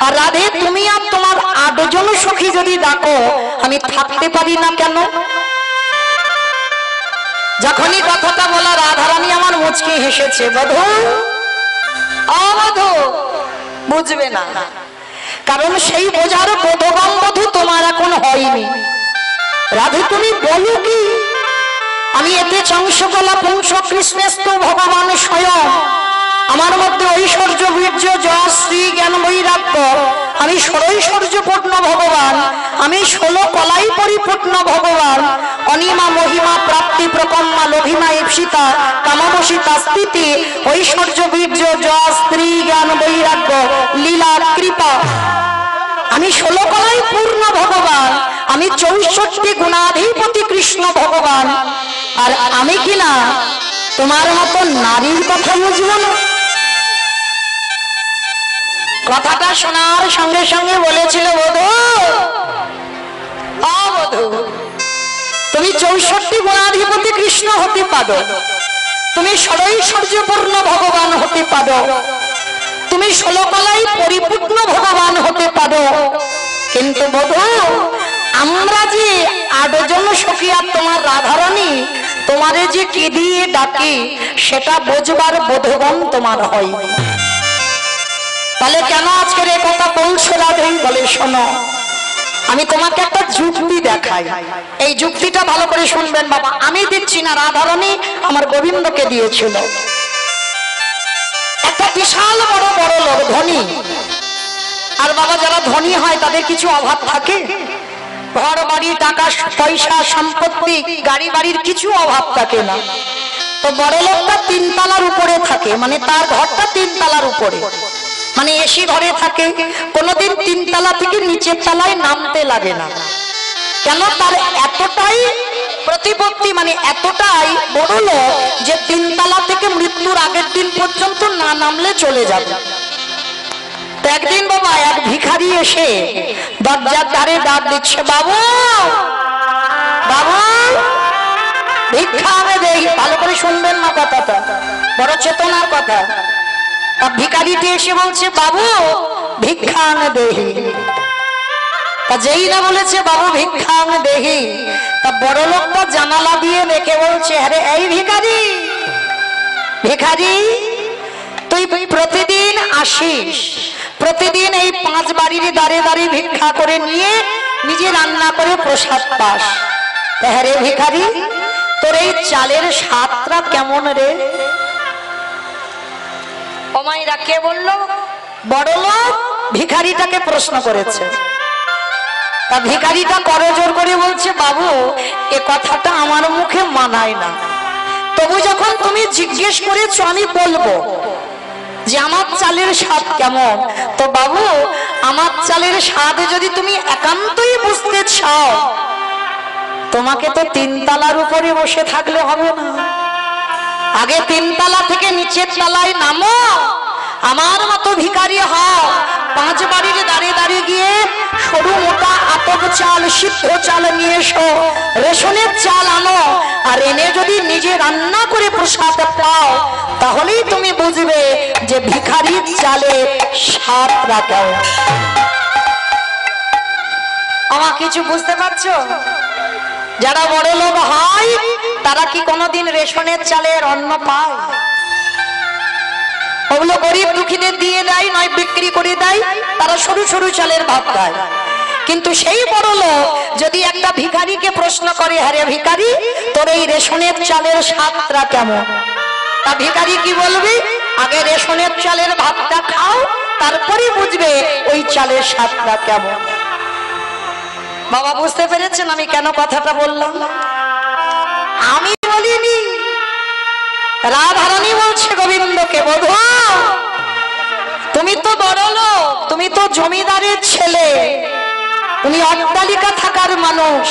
আর রাধে তুমি আর তোমার 8 জন সখী যদি ডাকো, আমি থাকতে পারি না কেন? যখনই কথাটা বলা রাধারানী আমার মুচকি হেসেছে। বধূ, অবধূ, বুঝবে না, কারণ সেই বোঝার বোধবান বধূ তোমার এখন হয়নি। রাধে তুমি বলো কি? আমি এতে চংসকলা পুংস কৃষ্ণেস্তু ভগবান স্বয়ং, আমার মধ্যে ঐশ্বর্য বীর্য যশ শ্রী জ্ঞান বৈরাগ্য, আমি ষড়ৈশ্বর্যপূর্ণ ভগবান, আমি 16 কলাই পরিপূর্ণ ভগবান, অনিমা মহিমা প্রাপ্তি প্রকম্মা লঘিমা ইপ্সিতা কামাবসিতা স্থিতি ঐশ্বর্য বীর্য যশ স্ত্রী জ্ঞান বৈরাগ্য লীলা কৃপা, আমি 16 কলাই পূর্ণ ভগবান, আমি 64 গুণাধিপতি কৃষ্ণ ভগবান। আর আমি কিনা তোমার মতো নারীর কথা বুঝবো না? কথাটা শোনার সঙ্গে সঙ্গে বলেছিল, বধূ, ও বধূ, তুমি 64 গুণাধিপতি কৃষ্ণ হতে পারো, তুমি ষড়ৈশ্বর্যপূর্ণ ভগবান হতে পারো, তুমি 16 কলাই পরিপূর্ণ ভগবান হতে পারো, কিন্তু বধূ, আমরা যে 8 জন সখী আর তোমার রাধারানী তোমারে যে কি দিয়ে ডাকি, সেটা বোঝবার বোধগণ তোমার হয়। তাহলে কেন আজকের এই কথা বলছো রাধে? বলে শোনো, আমি তোমাকে একটা যুক্তি দেখাই, এই যুক্তিটা ভালো করে শুনবেন বাবা। আমি দিচ্ছি না, রাধারানী আমার গোবিন্দকে দিয়েছিল। একটা বিশাল বড় বড় লোক, ধনী, আর বাবা যারা ধনী হয় তাদের কিছু অভাব থাকে? ঘর বাড়ি টাকা পয়সা সম্পত্তি গাড়ি বাড়ির কিছু অভাব থাকে না। তো বড় লোকটা 3 তলার উপরে থাকে, মানে তার ঘরটা 3 তলার উপরে, মানে এসি ঘরে থাকে, কোনোদিন 3 তলা থেকে নিচের তলায় নামতে লাগে না। কেন? তার এতটাই প্রতিপত্তি, মানে এতটাই বড় লোক যে 3 তলা থেকে মৃত্যুর আগের দিন পর্যন্ত না নামলে চলে যাবে। তো একদিন বাবা এক ভিখারি এসে দরজার ধারে ডাক দিচ্ছে, বাবু বাবু ভিক্ষা আমি দেই। ভালো করে শুনবেন না কথাটা, বড় চেতনার কথা। ভিখারিটি এসে বলছে, বাবু ভিক্ষা আমি দেই। তা যেই না বলেছে বাবু ভিক্ষা আমি দেই, তা বড় লোকটা জানালা দিয়ে দেখে বলছে, আরে এই ভিখারি ভিখারি তুই প্রতিদিন আসিস, প্রতিদিন এই 5 বাড়ির দাঁড়ে দাঁড়িয়ে ভিক্ষা করে নিয়ে নিজে রান্না করে প্রসাদ পাস। হ্যাঁ রে ভিখারি, তোর এই চালের স্বাদটা কেমন রে? ওমাইরা কে বলল? বড় লোক ভিখারিটাকে প্রশ্ন করেছে। তা ভিখারিটা করজোর করে বলছে, বাবু এ কথাটা আমার মুখে মানায় না, তবু যখন তুমি জিজ্ঞেস করেছো আমি বলবো যে আমার চালের স্বাদ কেমন। তো বাবু আমার চালের স্বাদ যদি তুমি একান্তই বুঝতে চাও, তোমাকে তো 3 তলার উপরে বসে থাকলে হবে না, আগে 3 তলা থেকে নিচের তলায় নামো, আমার মতো ভিখারি হও, 5 বাড়ির দাঁড়িয়ে দাঁড়িয়ে গিয়ে সরু মোটা আতপ চাল সিদ্ধ চাল নিয়ে এসো, রেশনের চাল আনো, আর এনে যদি নিজে রান্না করে প্রসাদ পাও, তাহলেই তুমি বুঝবে যে ভিখারির চালে স্বাদ রাখো। আমার কিছু বুঝতে পারছো? যারা বড় লোক হয় তারা কি কোনোদিন রেশনের চালের অন্ন পায়? ওগুলো গরিব দুঃখীদের দিয়ে দেয়, নয় বিক্রি করে দেয়, তারা সরু সরু চালের ভাত খায়। কিন্তু সেই বড় লোক যদি একটা ভিখারিকে প্রশ্ন করে, আরে ভিখারি তোর এই রেশনের চালের স্বাদটা কেমন, তা ভিখারি কি বলবি? আগে রেশনের চালের ভাতটা খাও, তারপরে বুঝবে ওই চালের স্বাদটা কেমন। বাবা বুঝতে পেরেছেন আমি কেন কথাটা বললাম? আমি বলিনি, রাধারানী বলছে গোবিন্দকে, বধূ তুমি তো বড় লোক, তুমি তো জমিদারের ছেলে, তুমি অট্টালিকা থাকার মানুষ,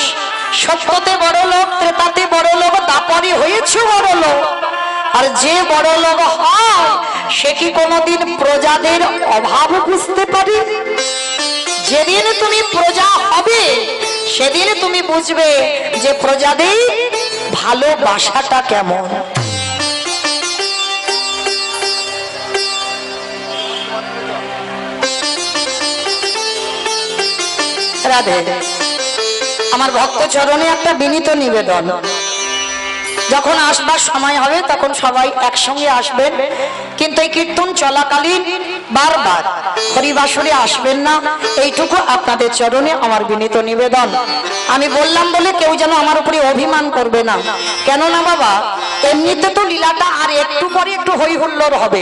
সত্যতে বড় লোক, ত্রেতাতে বড় লোক, দাপরে হয়েছে বড় লোক। আর যে বড় লোক হয় সে কি কোনোদিন প্রজাদের অভাব বুঝতে পারে? যেদিন তুমি প্রজা হবে সেদিন তুমি বুঝবে যে প্রজাদের ভালোবাসাটা কেমন। রাধে, আমার ভক্ত চরণে একটা বিনীত নিবেদন, যখন আসবার সময় হবে তখন সবাই একসঙ্গে আসবেন, কিন্তু এই কীর্তন চলাকালীন বারবার হরিবাসরে আসবেন না, এইটুকু আপনাদের চরণে আমার বিনীত নিবেদন। আমি বললাম বলে কেউ যেন আমার উপরে অভিমান করবে না, কেননা বাবা এমনিতে তো লীলাটা আর একটু পরে একটু হই হুল্লোড় হবে,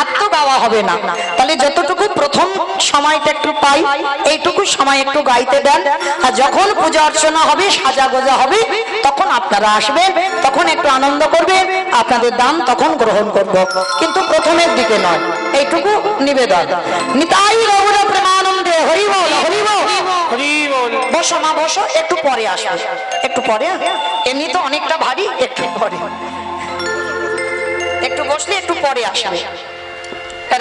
আর তো গাওয়া হবে না, তাহলে যতটুকু প্রথম সময়টা একটু পাই এইটুকু সময় একটু গাইতে দেন, আর যখন পূজা অর্চনা হবে সাজা গোজা হবে তখন আপনারা আসবেন, তখন একটু আনন্দ করবেন, আপনাদের দান তখন গ্রহণ করব, কিন্তু প্রথমের দিকে নয়, এইটুকু নিবেদন। নিতাই গৌর প্রেমানন্দে হরি বল হরি বল হরি বল। বসো মা বসো, একটু পরে আসবে, একটু পরে, এমনি তো অনেকটা ভারী, একটু পরে, একটু বসলে একটু পরে আসবে।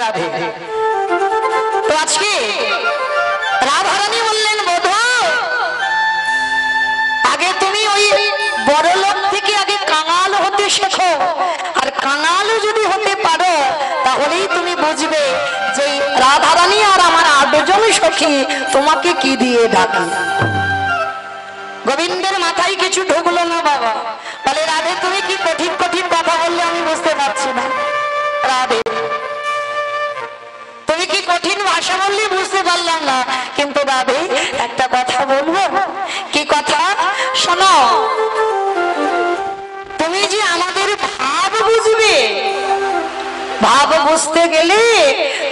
রাধে। তো আজকে রাধারানী বললেন, বধূ আগে তুমি ওই বড় লোক থেকে আগে কাঙাল হতে শেখো, আর কাঙাল যদি হতে পারো তাহলেই তুমি বুঝবে যে রাধারানী আর আমার 8 জন সখী তোমাকে কি দিয়ে ডাকে। গোবিন্দের মাথায় কিছু ঢুকলো না বাবা, বলে রাধে তুমি কি কঠিন কঠিন কথা বললে আমি বুঝতে পারছি না। রাধে তুমি কি কঠিন ভাষা বললে বুঝতে পারলাম না, কিন্তু রাধে একটা কথা বলবো। কি কথা? শোনো, তুমি যে আমাদের ভাব বুঝবে, ভাব বুঝতে গেলে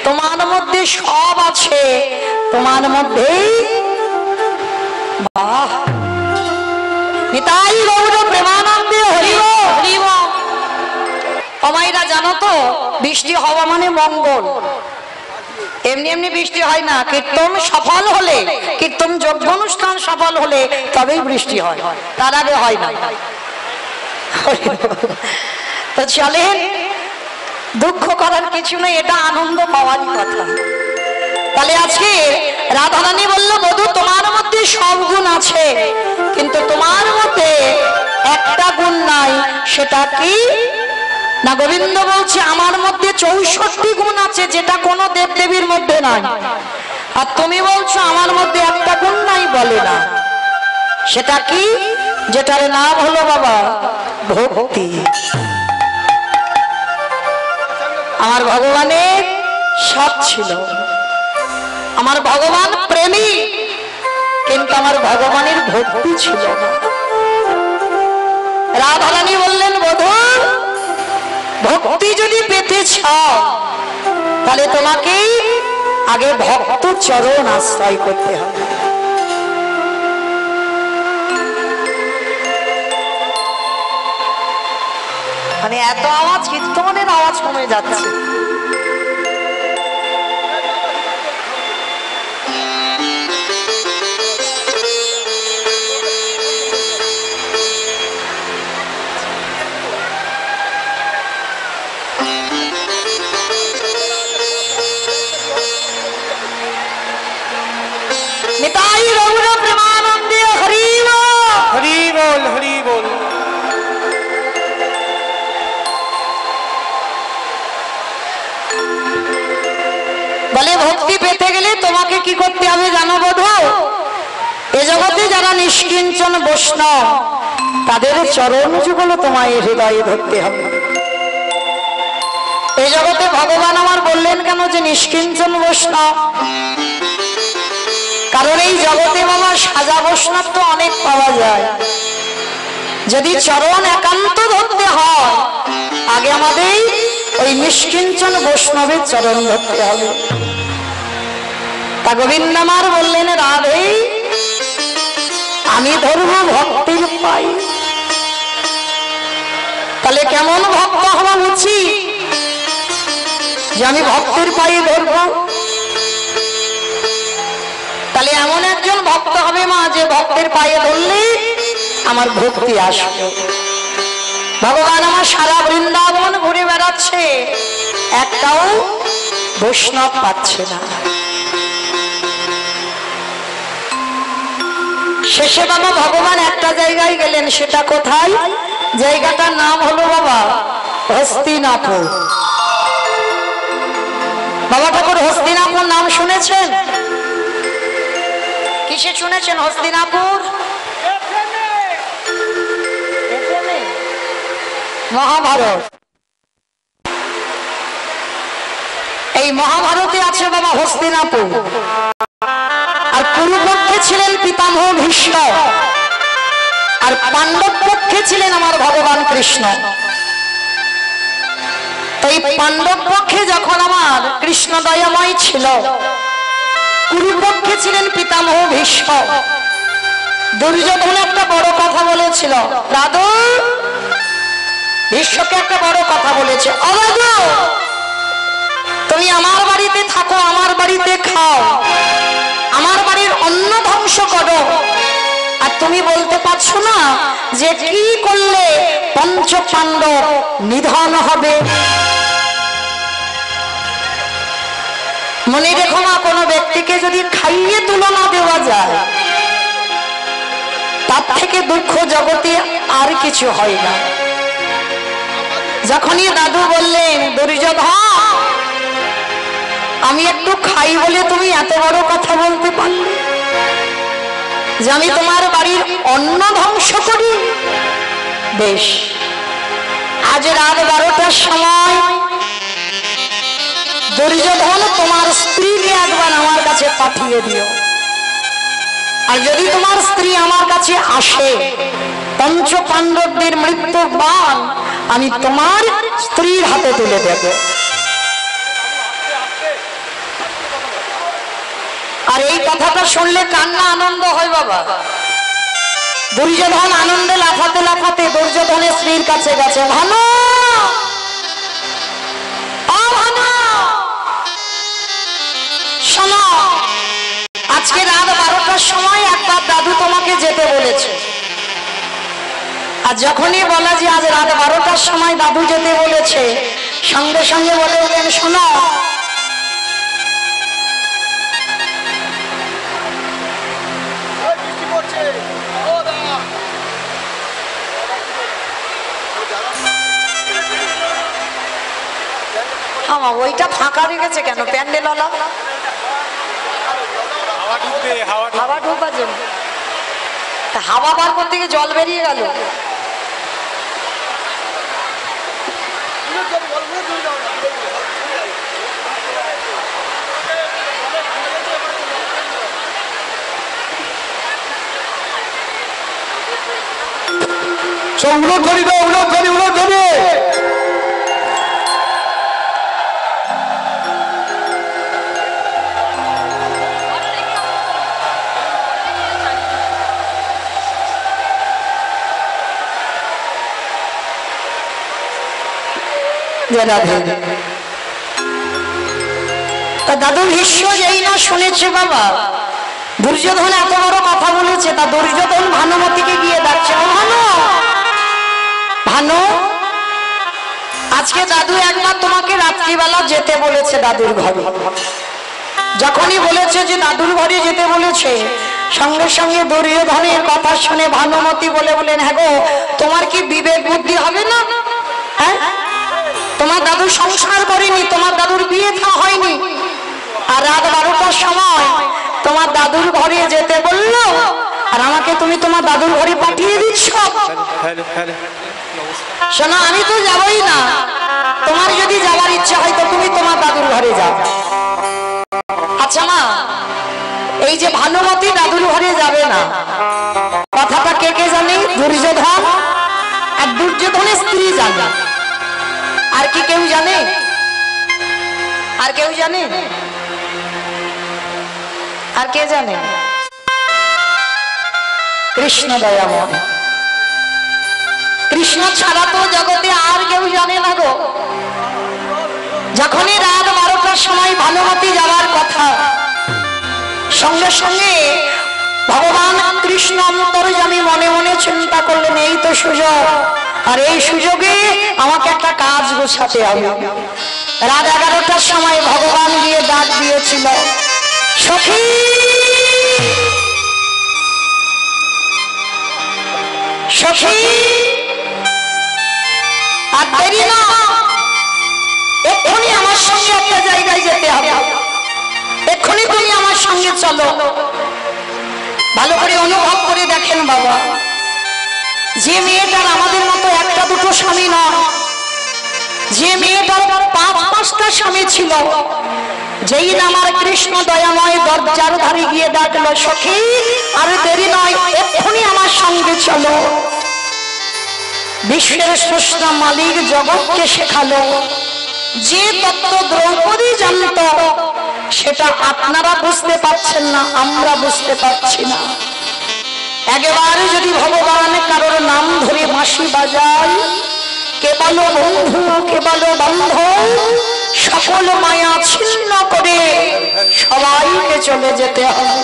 তোমার মধ্যে সব আছে, তোমার মধ্যে বাহ, নিতাই গৌর প্রেমানন্দে হরি বল। অমাইরা জানো তো বৃষ্টি হওয়া মানে মঙ্গল। এমনি এমনি বৃষ্টি হয় না, কীর্তন সফল হলে, কীর্তন যজ্ঞ অনুষ্ঠান সফল হলে তবেই বৃষ্টি হয়, তার আগে হয় না। তো চলেন, দুঃখ করার কিছু নেই, এটা আনন্দ পাওয়ারই কথা। তাহলে আজকে রাধারানী বলল, বধূ তোমার মধ্যে সব গুণ আছে, কিন্তু তোমার মধ্যে একটা গুণ নাই। সেটা কি না? গোবিন্দ বলছে আমার মধ্যে 64 গুণ আছে, যেটা কোনো দেবদেবীর মধ্যে নাই। আর তুমি বলছো আমার মধ্যে একটা গুণ নাই, বলে না। সেটা কি? যেটার নাম হলো বাবা ভক্তি। আমার ভগবানের সব ছিল, আমার ভগবান প্রেমী, কিন্তু আমার ভগবানের ভক্তি ছিল না। রাধারানী বললেন, বধূ ভক্তি যদি পেতে চাও তাহলে তোমাকে আগে ভক্ত চরণ আশ্রয় করতে হবে। মানে এত আওয়াজ, কীর্তনের আওয়াজ কমে যাচ্ছে। নিতাই গৌর প্রেমানন্দে হরি বল। হরি বল, হরি বল। বলে ভক্তি পেতে গেলে তোমাকে কি করতে হবে জানো বধূ? এ জগতে যারা নিষ্কিঞ্চন বৈষ্ণব, তাদের চরণ যুগল তোমায় হৃদয়ে ধরতে হবে। এই জগতে ভগবান আমার বললেন কেন যে নিষ্কিঞ্চন বৈষ্ণব? কারণ এই জগতে বাবা সাজা বৈষ্ণব তো অনেক পাওয়া যায়। যদি চরণ একান্ত ধরতে হয়, আগে আমাদের ওই নিষ্কিঞ্চন বৈষ্ণবের চরণ ধরতে হবে। তা গোবিন্দ আমার বললেন, রাধে আমি ধরব ভক্তির পাই। তাহলে কেমন ভক্ত হওয়া উচিত যে আমি ভক্তের পায়ে ধরব? তাহলে এমন একজন ভক্ত হবে মা, যে ভক্তের পায়ে ধরলে আমার ভক্তি আসবে। ভগবান আমার সারা বৃন্দাবন ঘুরে বেড়াচ্ছে, একটাও বৈষ্ণব পাচ্ছে না। শেষে বাবা ভগবান একটা জায়গায় গেলেন। সেটা কোথায়? জায়গাটার নাম হলো বাবা হস্তিনাপুর। বাবা ঠাকুর হস্তিনাপুর নাম শুনেছেন? কিসে শুনেছেন হস্তিনাপুর? মহাভারত। এই মহাভারতে আছে বাবা হস্তিনাপুর। আর কুরুপক্ষে ছিলেন পিতামহ ভীষ্ম, আর পাণ্ডব পক্ষে ছিলেন আমার ভগবান কৃষ্ণ। তো এই পাণ্ডব পক্ষে যখন আমার কৃষ্ণ দয়াময় ছিল, কুরুপক্ষে ছিলেন পিতামহ ভীষ্ম। দুর্যোধন একটা বড় কথা বলেছিল, দাদু ভীষ্মকে একটা বড় কথা বলেছে, অবাদু তুমি আমার বাড়িতে থাকো, আমার বাড়িতে খাও, আমার বাড়ির অন্ন ধ্বংস করো, আর তুমি বলতে পারছো না যে কি করলে পঞ্চ পাণ্ডব নিধন হবে? মনে রেখো না, কোনো ব্যক্তিকে যদি খাইয়ে তুলনা দেওয়া যায়, তার থেকে দুঃখ জগতে আর কিছু হয় না। যখনই দাদু বললেন, দুর্যোধন আমি একটু খাই বলে তুমি এত বড় কথা বলতে পারলে, যে আমি তোমার বাড়ির অন্ন ধ্বংস করি? বেশ, আজ রাত 12টার সময় দুর্যোধন তোমার স্ত্রীকে একবার আমার কাছে পাঠিয়ে দিও। আর যদি তোমার স্ত্রী আমার কাছে আসে, পঞ্চ পাণ্ডবদের মৃত্যু বাণ আমি তোমার স্ত্রীর হাতে তুলে দেব। আর এই কথাটা শুনলে কান্না আনন্দ হয় বাবা। দুর্যোধন আনন্দে লাফাতে লাফাতে দুর্যোধনের স্ত্রীর কাছে গেছে, ভানু ও ভানু শোনো, আজকে রাত 12টার সময় একবার দাদু তোমাকে যেতে বলেছে। আর যখনই বলা যে আজ রাত 12টার সময় দাদু যেতে বলেছে, সঙ্গে সঙ্গে বলে উঠলেন, শোনো আমার ওইটা ফাঁকা রেখেছে কেন? প্যান্ডেল হাওয়া ঢুকবার জন্য। হাওয়া বার করতে গিয়ে জল বেরিয়ে গেল। উলট ধরি গো, উলট ধরি, উলট ধরি। দাদু ভীষ্ম যেই না শুনেছে বাবা দুর্যোধন এত বড় কথা বলেছে, তা দুর্যোধন ভানুমতিকে গিয়ে ডাকছে, ভানু ভানু আজকে দাদু একবার তোমাকে রাত্রিবেলা যেতে বলেছে দাদুর ঘরে। যখনই বলেছে যে দাদুর ঘরে যেতে বলেছে, সঙ্গে সঙ্গে দুর্যোধনের কথা শুনে ভানুমতি বলে বলেন, হ্যাঁ গো তোমার কি বিবেক বুদ্ধি হবে না? হ্যাঁ, তোমার দাদু সংসার করেনি, তোমার দাদুর বিয়ে থা হয়নি, আর রাত 12টার সময় তোমার দাদুর ঘরে যেতে বললো, আর আমাকে তুমি তোমার দাদুর ঘরে পাঠিয়ে দিচ্ছ। শোনো, আমি তো যাবই না, তোমার যদি যাওয়ার ইচ্ছা হয় তো তুমি তোমার দাদুর ঘরে যাও। আচ্ছা মা, এই যে ভানুমতি দাদুর ঘরে যাবে না, কথাটা কে কে জানে? দুর্যোধন আর দুর্যোধনের স্ত্রী জানে। আর কি কেউ জানে? আর কেউ জানে? আর কে জানে? কৃষ্ণ দয়াময়। কৃষ্ণ ছাড়া তো জগতে আর কেউ জানে না গো। যখনই রাত 12টার সময় ভানুমতি যাওয়ার কথা, সঙ্গে সঙ্গে ভগবান কৃষ্ণ অন্তর্যামী মনে মনে চিন্তা করলেন, এই তো সুযোগ, আর এই সুযোগে আমাকে একটা কাজ গোছাতে হবে। রাত 11টার সময় ভগবান গিয়ে ডাক দিয়েছিল, সখী সখী আর দেরি না, এক্ষুনি আমার সঙ্গে একটা জায়গায় যেতে হবে, এক্ষুনি তুমি আমার সঙ্গে চলো। ভালো করে অনুভব করে দেখেন বাবা, যে মেয়েটার আমাদের মতো একটা দুটো স্বামী নয়, যে মেয়েটার 5-5টা স্বামী ছিল, যেই আমার কৃষ্ণ দয়াময় দরজার ধারে গিয়ে ডাকলো, সখী আর দেরি নয়, এক্ষুনি আমার সঙ্গে চলো। বিশ্বের স্রষ্টা মালিক জগৎকে শেখালো, যে তত্ত্ব দ্রৌপদী জানত সেটা আপনারা বুঝতে পারছেন না, আমরা বুঝতে পারছি না। একবারে যদি ভগবান কারোর নাম ধরে বাঁশি বাজায়, কেবল বন্ধু কেবল বান্ধব, সকল মায়া ছিন্ন করে সবাইকে চলে যেতে হবে।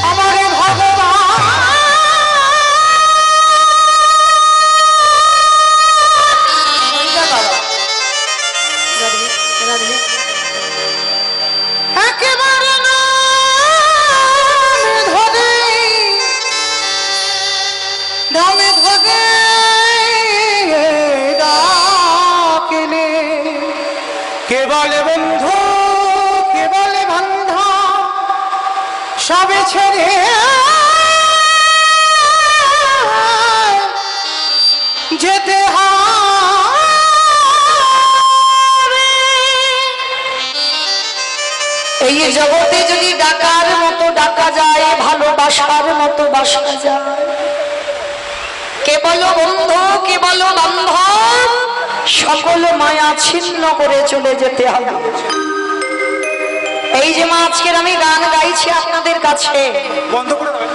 আমারে ভগবান একেবারে নামে ধরে ডাকিলে, কে বলে বন্ধু, কে বলে বান্ধব, সবে ছেড়ে যেতে হবে। এই জগতে যদি ডাকার মতো ডাকা যায়, ভালোবাসার মতো বাসা যায়, কেবল বন্ধু কেবল বান্ধব, সকল মায়া ছিন্ন করে চলে যেতে হবে। এই যে মা আজকের আমি গান গাইছি আপনাদের কাছে, বন্ধ করে দাও,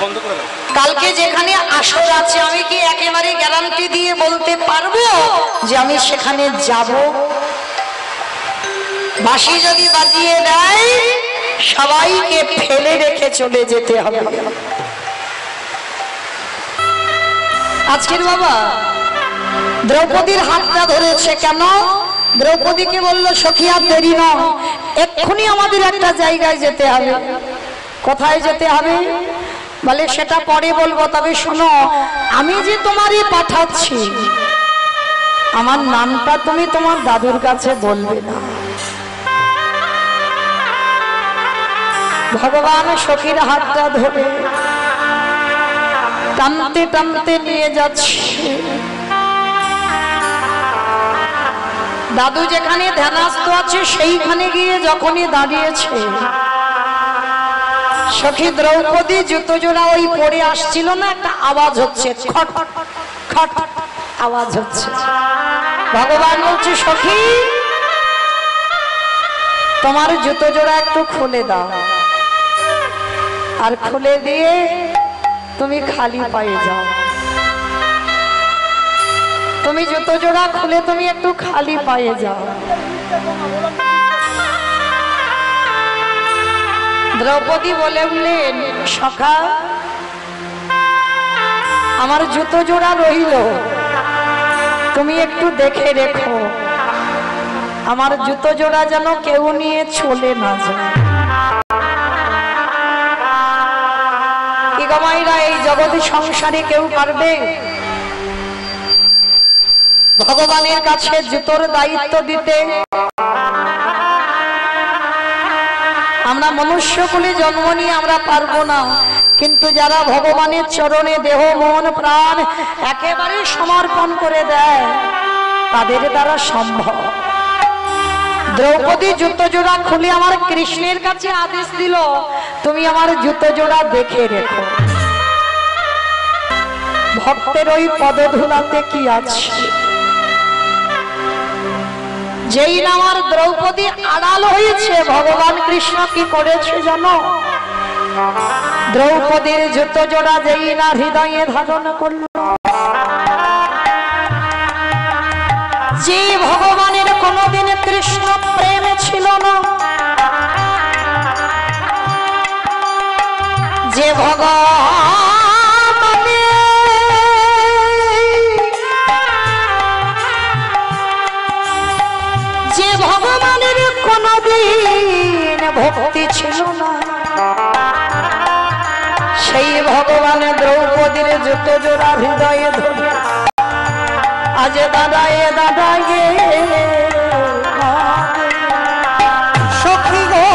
বন্ধ করে দাও। কালকে যেখানে আসর আছে আমি কি একেবারে গ্যারান্টি দিয়ে বলতে পারবো যে আমি সেখানে যাব? বাঁশি যদি বাজিয়ে দেয় সবাইকে ফেলে রেখে চলে যেতে হবে। আজকের বাবা দ্রৌপদীর হাতটা ধরেছে কেন? দ্রৌপদীকে বললো সখী আর দেরি নয়, এক্ষুনি আমাদের একটা জায়গায় যেতে হবে। কোথায় যেতে হবে বলে সেটা পরে বলবো, তবে শোনো আমি যে তোমারই পাঠাচ্ছি আমার নামটা তুমি তোমার দাদুর কাছে বলবে না। ভগবান সখীর হাতটা ধরে টানতে টানতে নিয়ে যাচ্ছে। দাদু যেখানে ধ্যানস্থ আছে সেইখানে গিয়ে যখনই দাঁড়িয়েছে সখী দ্রৌপদী জুতো জোড়া ওই পরে আসছিল না, একটা আওয়াজ হচ্ছে, খট খট আওয়াজ হচ্ছে। ভগবান বলছে সখী তোমার জুতো জোড়া একটু খুলে দাও, আর খুলে দিয়ে তুমি খালি পায়ে যাও। তুমি জুতো জোড়া খুলে তুমি একটু খালি পায়ে যাও। দ্রৌপদী বলে উঠলেন সখা আমার জুতো জোড়া রইল, তুমি একটু দেখে রেখো আমার জুতো জোড়া যেন কেউ নিয়ে চলে না যায়। কি গো মায়েরা, এই জগতে সংসারে কেউ পারবে ভগবানের কাছে জুতোর দায়িত্ব দিতে? আমরা মনুষ্যকুলে জন্ম নিয়ে আমরা পারবো না, কিন্তু যারা ভগবানের চরণে দেহ মন প্রাণ একেবারে সমর্পণ করে দেয় তাদের দ্বারা সম্ভব। দ্রৌপদী জুতো জোড়া খুলে আমার কৃষ্ণের কাছে আদেশ দিল তুমি আমার জুতো জোড়া দেখে রেখো। ভক্তের ওই পদধূলাতে কি আছে? যেই না আমার দ্রৌপদী আড়াল হয়েছে ভগবান কৃষ্ণ কি করেছে জানো? দ্রৌপদীর জুতো জোড়া যেই না হৃদয়ে ধারণ করল, যে ভগবানের কোনদিন কৃষ্ণ প্রেম ছিল না, যে ভগবানের কোনদিন ভক্তি ছিল না, সেই ভগবান দ্রৌপদীর জুতো জোড়া হৃদয়ে ধরে আজ দাদায়ে দাদায়ে সখী গো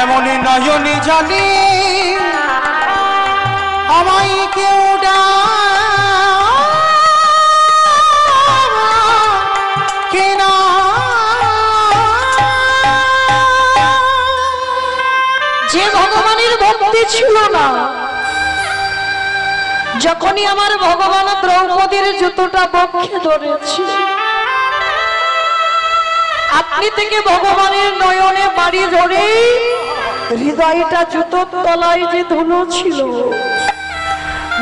এমনই নয়নি জানি আমায় কেউ কেনা যে ভগবানের ভক্তি ছিল না, যখনই আমার ভগবান দ্রৌপদীর জুতোটা বক্ষে ধরেছে আপনি থেকে ভগবানের নয়নে বাড়ি ধরে হৃদয়টা জুতোর তলায় যে ধুলো ছিল,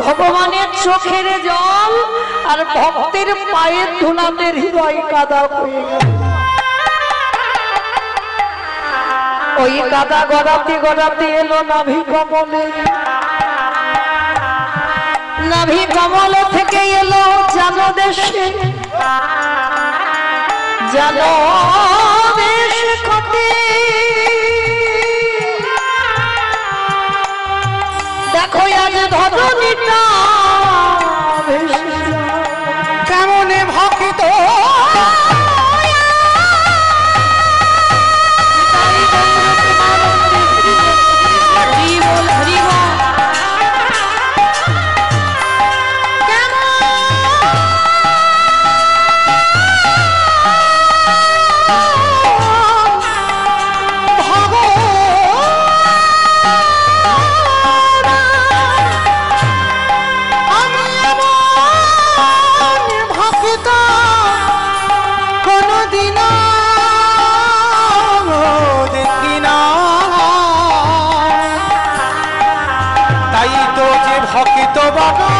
ভগবানের চোখের জল আর ভক্তের পায়ের ধুলাতে হৃদয় কাদা হয়ে গেল। ওই কাদা গড়াতে গড়াতে এলো নাভি কমলে, নাভি কমল থেকে এলো জানো দেশে, জানো দেশ ধরণীটা কেমনে ভকিত ভকিত বাবা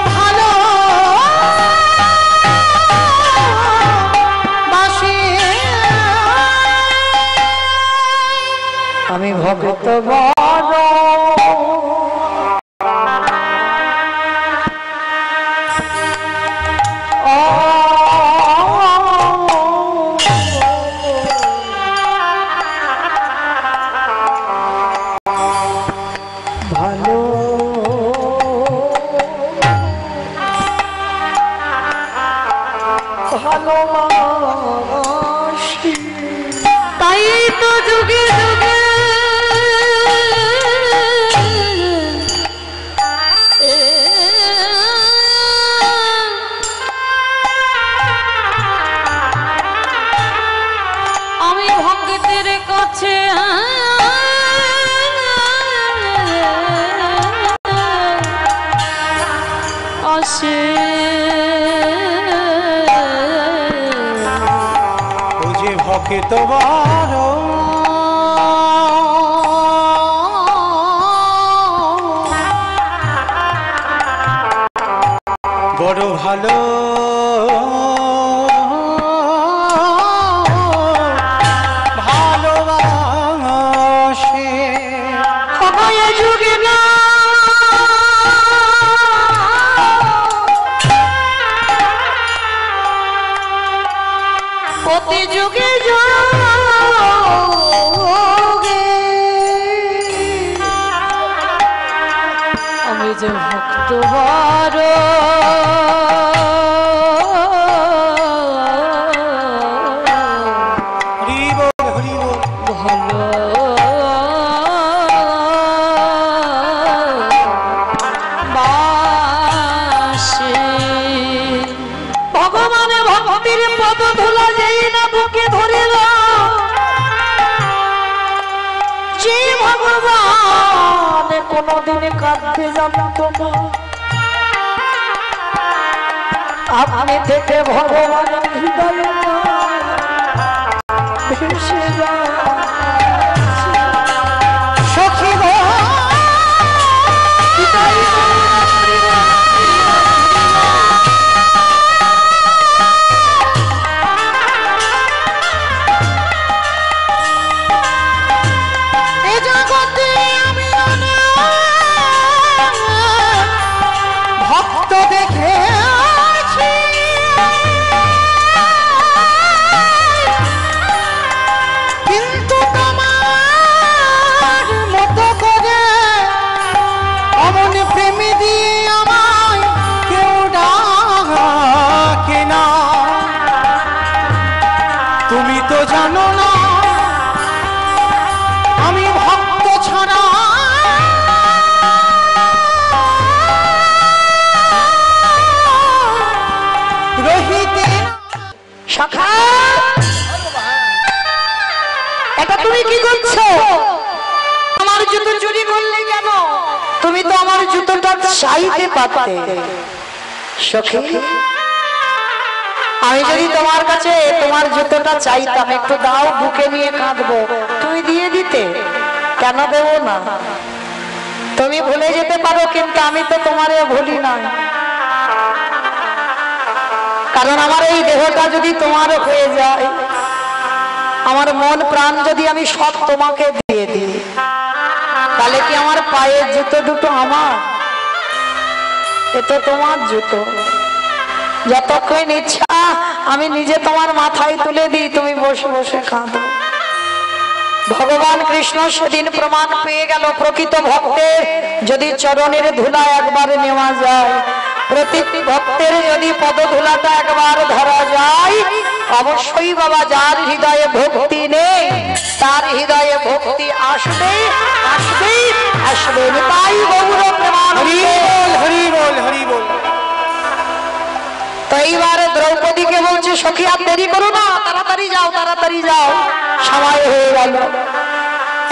ভালো বাসি আমি ভক্ত বড় তাই তো যুগে যুগে আমি ভক্তের কাছে আসে ভকিত বড় বড় ভালো ভালোবাসে যুগে না প্রতি যুগে আমি যে ভক্ত বড় ভগবানে ভক্তির পদ ধুলা যেই না বুকে ধরিল যে ভগবান কোনদিন কাঁদতে জানতো না আপনি থেকে ভগবান হৃদয় ভেসে যায় সখী গো তুমি তো জানো না আমি ভক্ত ছাড়া রহিতে শাখা এটা তুমি কি করছো আমার জুতো চুরি করলে কেন তুমি তো আমার জুতোটা চাইতে পারতে সখী আমি যদি তোমার কাছে তোমার জুতোটা চাইতাম একটু দাও বুকে নিয়ে কাঁদবো তুমি দিয়ে দিতে কেন দেবো না তুমি ভুলে যেতে পারো কিন্তু আমি তো তোমারে ভুলি না কারণ আমার এই দেহটা যদি তোমার হয়ে যায় আমার মন প্রাণ যদি আমি সব তোমাকে দিয়ে দিই তাহলে কি আমার পায়ের জুতো দুটো আমার এ তো তোমার জুতো যতক্ষণ ইচ্ছা আমি নিজে তোমার মাথায় তুলে দিই তুমি বসে বসে কাঁদো ভগবান কৃষ্ণ সেদিন প্রমাণ পেয়ে গেল প্রকৃত ভক্তের যদি চরণের ধুলা একবার নেওয়া যায়, প্রতি ভক্তের যদি পদধুলাটা একবার ধরা যায়, অবশ্যই বাবা যার হৃদয়ে ভক্তি নেই তার হৃদয়ে ভক্তি আসবে আসবে আসবে। তাই গৌর প্রমাণ। হরি বল হরি বল হরি বল। তো এইবারে দ্রৌপদীকে বলছে সখী আর দেরি করো না, তাড়াতাড়ি যাও তাড়াতাড়ি যাও, সময় হয়ে গেল।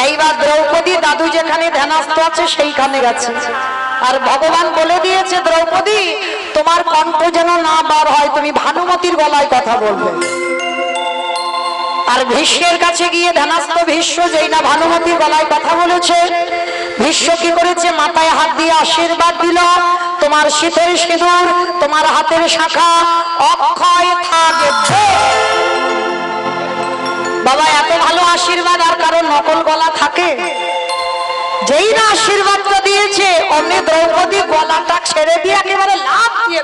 এইবার দ্রৌপদী দাদু যেখানে ধ্যানস্থ আছে সেইখানে গেছে। আর ভগবান বলে দিয়েছে দ্রৌপদী তোমার কণ্ঠ যেন না বার হয়, তুমি ভানুমতির গলায় কথা বলবে। আর ভীষ্মের কাছে গিয়ে ধ্যানস্থ ভীষ্ম যেই না ভানুমতির গলায় কথা বলেছে, ভীষ্ম কি করেছে মাথায় হাত দিয়ে আশীর্বাদ দিল, তোমার শীতের সিঁদুর তোমার হাতের শাখা অক্ষয় থাকবে। বাবা এত ভালো আশীর্বাদ আর কারো নকল গলা থাকে? যেই না আশীর্বাদটা দিয়েছে অমনি দ্রৌপদী গলাটা ছেড়ে দিয়ে একেবারে লাফ দিয়ে,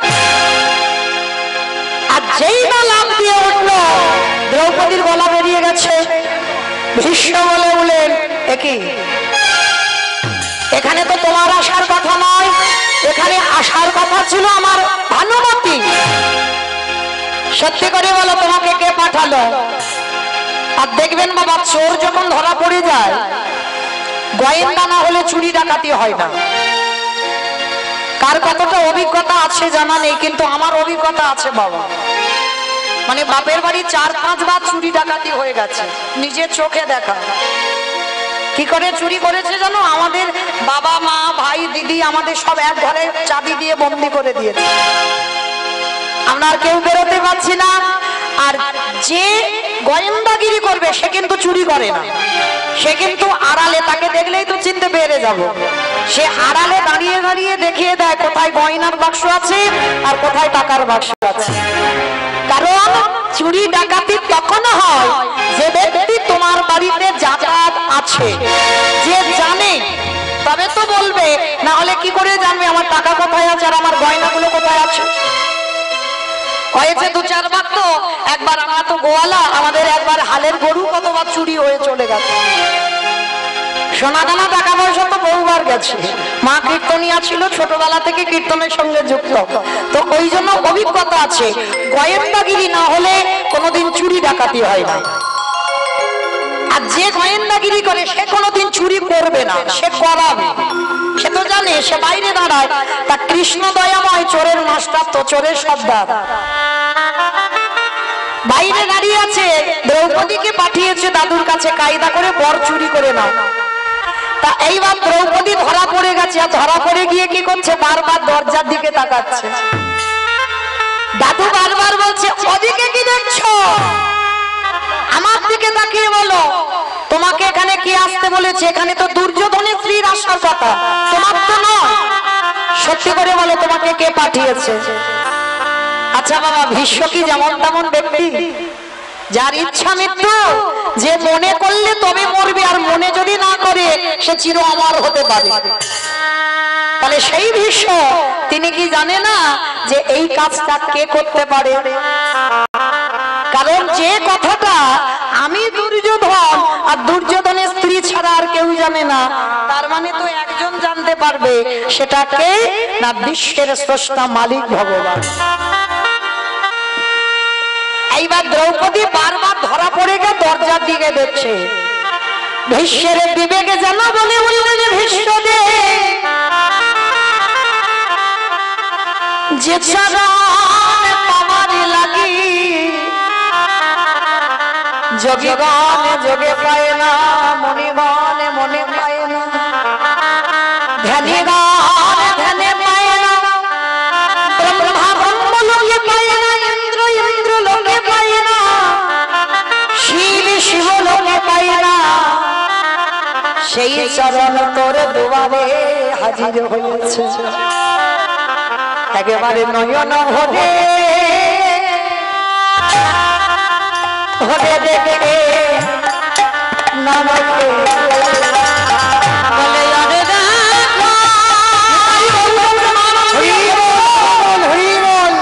আর যেই না লাফ দিয়ে উঠলো দ্রৌপদীর গলা বেরিয়ে গেছে। ভীষ্ম বলে বলেন একই, এখানে তো তোমার আসার কথা নয়, এখানে আসার কথা ছিল আমার ভানুমতি। সত্যি করে বলো তোমাকে কে পাঠালো? আর দেখবেন বাবা চোর যখন ধরা পড়ে যায় গোয়েন্দা না হলে চুরি ডাকাতি হয় না। কার কতটা অভিজ্ঞতা আছে জানা নেই, কিন্তু আমার অভিজ্ঞতা আছে বাবা। মানে বাপের বাড়ি 4-5 বার চুরি ডাকাতি হয়ে গেছে, নিজের চোখে দেখা। কি করে চুরি করেছে জানো? আমাদের বাবা মা ভাই দিদি আমাদের সব এক ঘরে চাবি দিয়ে বন্দি করে দিয়েছে, আমরা আর কেউ বেরোতে পারছি না। আর যে গোয়েন্দাগিরি করবে সে কিন্তু চুরি করে না, সে কিন্তু আড়ালে, তাকে দেখলেই তো চিনতে পেরে যাব, সে আড়ালে দাঁড়িয়ে দাঁড়িয়ে দেখিয়ে দেয় কোথায় গয়নার বাক্স আছে আর কোথায় টাকার বাক্স আছে। কারণ চুরি ডাকাতি তখন হয় যে ব্যক্তি তোমার বাড়িতে যাতায়াত আছে, যে জানে তবে তো বলবে, না হলে কি করে জানবে আমার টাকা কোথায় আছে আর আমার গয়নাগুলো কোথায় আছে? হয়েছে 2-4 বার। তো একবার আমরা তো গোয়ালা, আমাদের একবার হালের গরু কতবার চুরি হয়ে চলে গেছে। সোনা দানা টাকা পয়সা তো বহুবার গেছে। মা কীর্তনিয়া ছিল, ছোটবেলা থেকে কীর্তনের সঙ্গে যুক্ত, তো ওই জন্য অভিজ্ঞতা আছে। গোয়েন্দাগিরি না হলে কোনোদিন চুরি ডাকাতি হয় না। আর যে গোয়েন্দাগিরি করে সে কোনোদিন চুরি করবে না, সে করাবে। সে তো জানে, সে বাইরে দাঁড়ায়, তা কৃষ্ণ দয়াময় চোরের মাস্টার তো চোরের সর্দার বাইরে দাঁড়িয়ে আছে। দ্রৌপদীকে পাঠিয়েছে দাদুর কাছে কায়দা করে বর চুরি করে নাও। তা এইবার দ্রৌপদী ধরা পড়ে গেছে, আর ধরা পড়ে গিয়ে কি করছে, বারবার দরজার দিকে তাকাচ্ছে। দাদু বারবার বলছে ওদিকে কি দেখছো, আমার দিকে তাকিয়ে বলো তোমাকে এখানে কি আসতে বলেছে? এখানে তো দুর্যোধনের স্ত্রীর আসার কথা, তোমার তো নয়। সত্যি করে বলো তোমাকে কে পাঠিয়েছে? আচ্ছা বাবা, ভীষ্ম কি যেমন তেমন ব্যক্তি? যার ইচ্ছা মৃত্যু, যে মনে করলে তবে মরবে, আর মনে যদি না করে সে চির অমর হতে পারে। তাহলে সেই ভীষ্ম তিনি কি জানে না যে এই কাজটা কে করতে পারে? কারণ যে কথাটা আমি দুর্যোধন আর দুর্যোধনের স্ত্রী ছাড়া আর কেউ জানে না, তার মানে তো একজন জানতে পারবে, সেটাকে না বিশ্বের স্রষ্টা মালিক ভগবান। এইবার দ্রৌপদী বারবার ধরা পড়ে গিয়ে দরজার দিকে দেখছে। ভীষ্মের বিবেকে জানা বলে বললেন ভীষ্ম দে যে চরণ পাওয়ার লাগি যোগীগণ যোগে পায় না, মণিগণ মনে পায় না, ধ্যানীগণ ধ্যানে পায় না, ব্রহ্মা ব্রহ্ম লোকে পায় না, ইন্দ্র ইন্দ্র লোকে পায় না, শিব শিব লোকে পায় না, সেই চরণ তোর দুয়ারে হাজির হয়েছে। একেবারে নয়ন ভরে ভরে দেখে নমকে বলে আরে দেখো হরি বল হরি বল।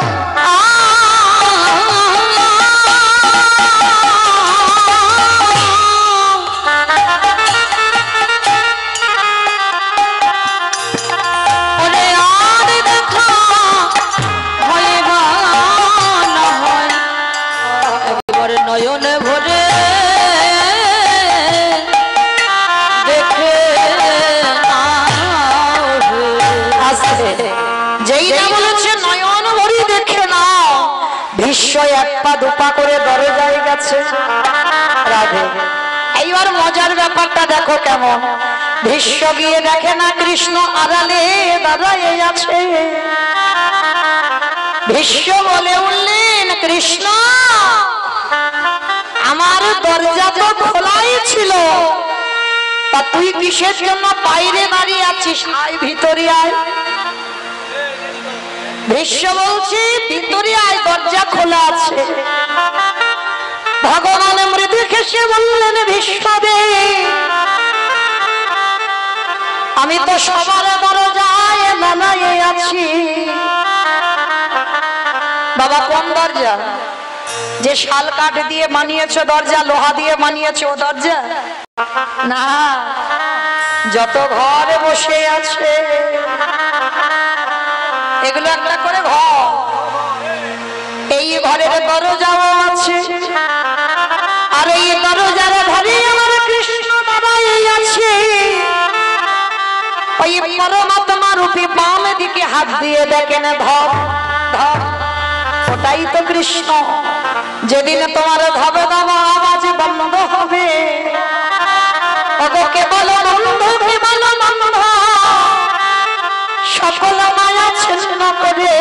নয়নে ভরে দেখে আসছে যেই না বলেছে নয়ন ভরি দেখে নাও, ভীষ্ম এক পা দুপা করে দরজায় গেছে। রাধে এইবার মজার ব্যাপারটা দেখো কেমন, ভীষ্ম গিয়ে দেখে না কৃষ্ণ আড়ালে দাঁড়ায় আছে। ভীষ্ম বলে উঠলেন, কৃষ্ণ আমার দরজা তো খোলাই ছিল, তা তুই কিসের জন্য বাইরে দাঁড়িয়ে আছিস? আয় ভিতরে আয়। ভীষ্ম বলছি ভিতরে আয়, দরজা খোলা আছে। ভগবান মৃদু হেসে বললেন, ভীষ্মদেব আমি তো সবার দরজায় দাঁড়িয়ে আছি। বাবা কোন দরজা? যে শাল কাঠ দিয়ে বানিয়েছো দরজা, লোহা দিয়ে বানিয়েছো ও দরজা না, যত ঘরে বসে আছে এগুলো একটা করে ঘর, এই ঘরের দরজাও আছে, আর এই দরজার ধারে আমার কৃষ্ণ দাঁড়াই আছে। ওই পরমাত্মা রূপী বাম দিকে হাত দিয়ে দেখেন, ধর ধর, ওটাই তো কৃষ্ণ। যেদিন তোমার ধবে ধব আওয়াজ বন্ধ হবে, ওগো কেবল বন্ধু কেবল বন্ধ, সকল মায়া ছেন্ন করে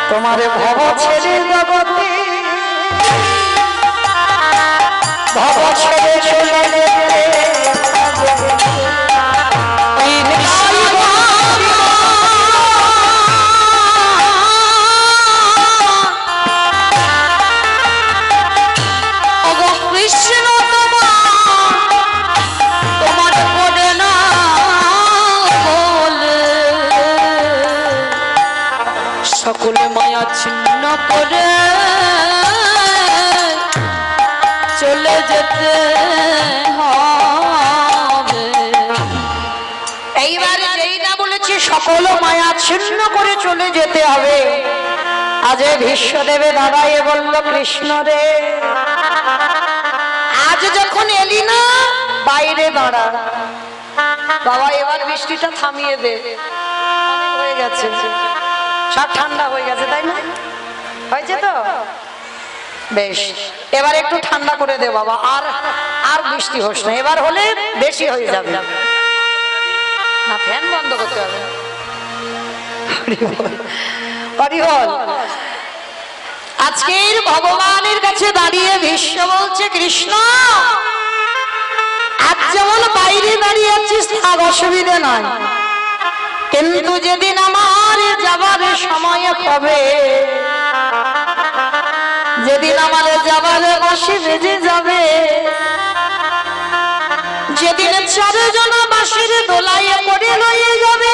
তোমার ভব ছেড়ে জগতে, ভব ছেড়ে চলে যেতে। সকলে মায়া ছিন্ন করে চলে যেতে হবে। এইবার যেই না বলেছি সকল মায়া ছিন্ন করে চলে যেতে হবে, আজ ভীষ্মদেবে দাঁড়াইয়ে বলল, কৃষ্ণ রে আজ যখন এলি না বাইরে দাঁড়া। বাবা এবার বৃষ্টিটা থামিয়ে দে, অনেক হয়ে গেছে, সব ঠান্ডা হয়ে গেছে তাই না? হয়েছে তো বেশ, এবার একটু ঠান্ডা করে দে বাবা, আর আর বৃষ্টি হোস না, এবার হলে বেশি হয়ে যাবে না, ফ্যান বন্ধ করতে হবে। হরি বল। আজকের ভগবানের কাছে দাঁড়িয়ে ভীষ্ম বলছে, কৃষ্ণ আজ যেমন বাইরে দাঁড়িয়ে আছিস তার অসুবিধা নয়, কিন্তু যেদিন আমার যাবার সময় হবে, যেদিন আমার যাবার বাঁশি বেজে যাবে, যেদিন চারজন বাঁশির দোলায় পড়ে রয়ে যাবে,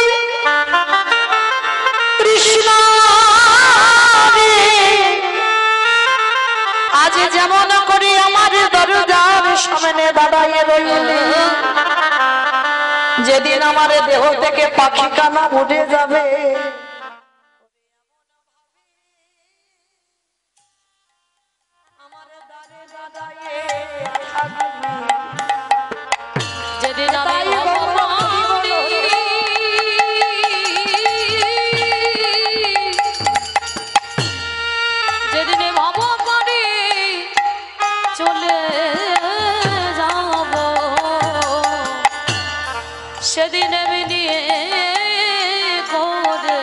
কৃষ্ণ আজ যেমন করে আমার দরজার সামনে দাঁড়াইয়ে রইলে, যেদিন আমার দেহ থেকে পাখি কানা উড়ে যাবে, যেদিন আমি যেদিন ভব করে চলে যাব, সেদিন আমি নিয়ে করে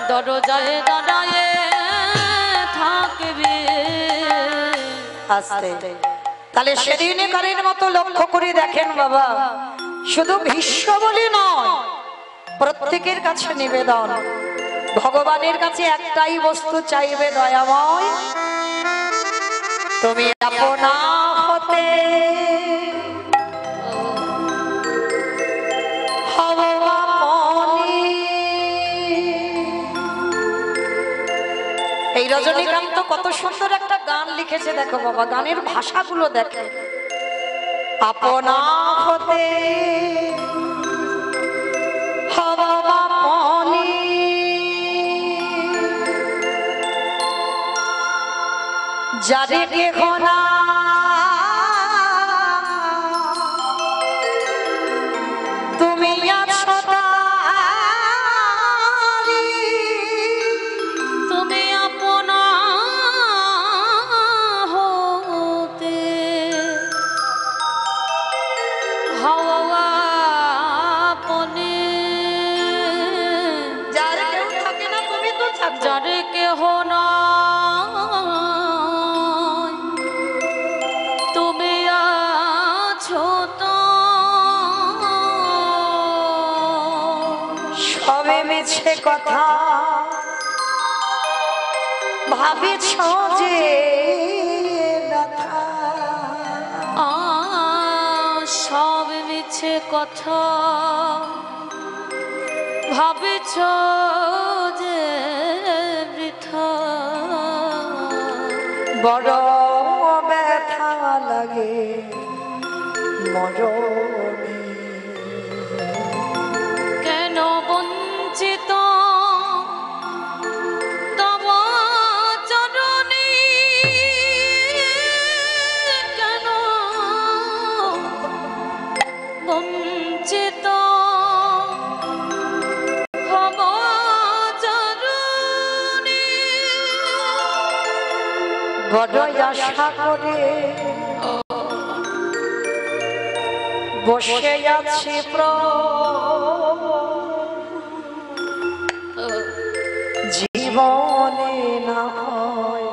দরজায় দাঁড়ায় থাকবে। আসতে তাহলে সেদিনকারের মতো লক্ষ্য করে দেখেন বাবা, শুধু ভীষ্ম বলে নয়, প্রত্যেকের কাছে নিবেদন, ভগবানের কাছে একটাই বস্তু চাইবে, দয়াময় তুমি আপনা হতে হও আপনি। এই রজনীকান্ত কত সুন্দর একটা গান লিখেছে দেখো বাবা, গানের ভাষাগুলো দেখে, আপনা হতে হও আপনি, যারে কেহ না তুমি আছো তারি, তুমি আপনা হতে হাওয়া আপনে, যার কেউ থাকে না তুমি তো থাকো। যারে কেহ না তুমি আছো তো, সবে মিছে কথা ভাবিছ যে ব্যথা। সব মিছে কথা ভাবিছ যে বৃথা, বড় ব্যথা লাগে মরণে। কেন বঞ্চিত তব চরণে, কেন বঞ্চিত হব চরণে, বড় আশা করে বসে আছি জীবনে না হয়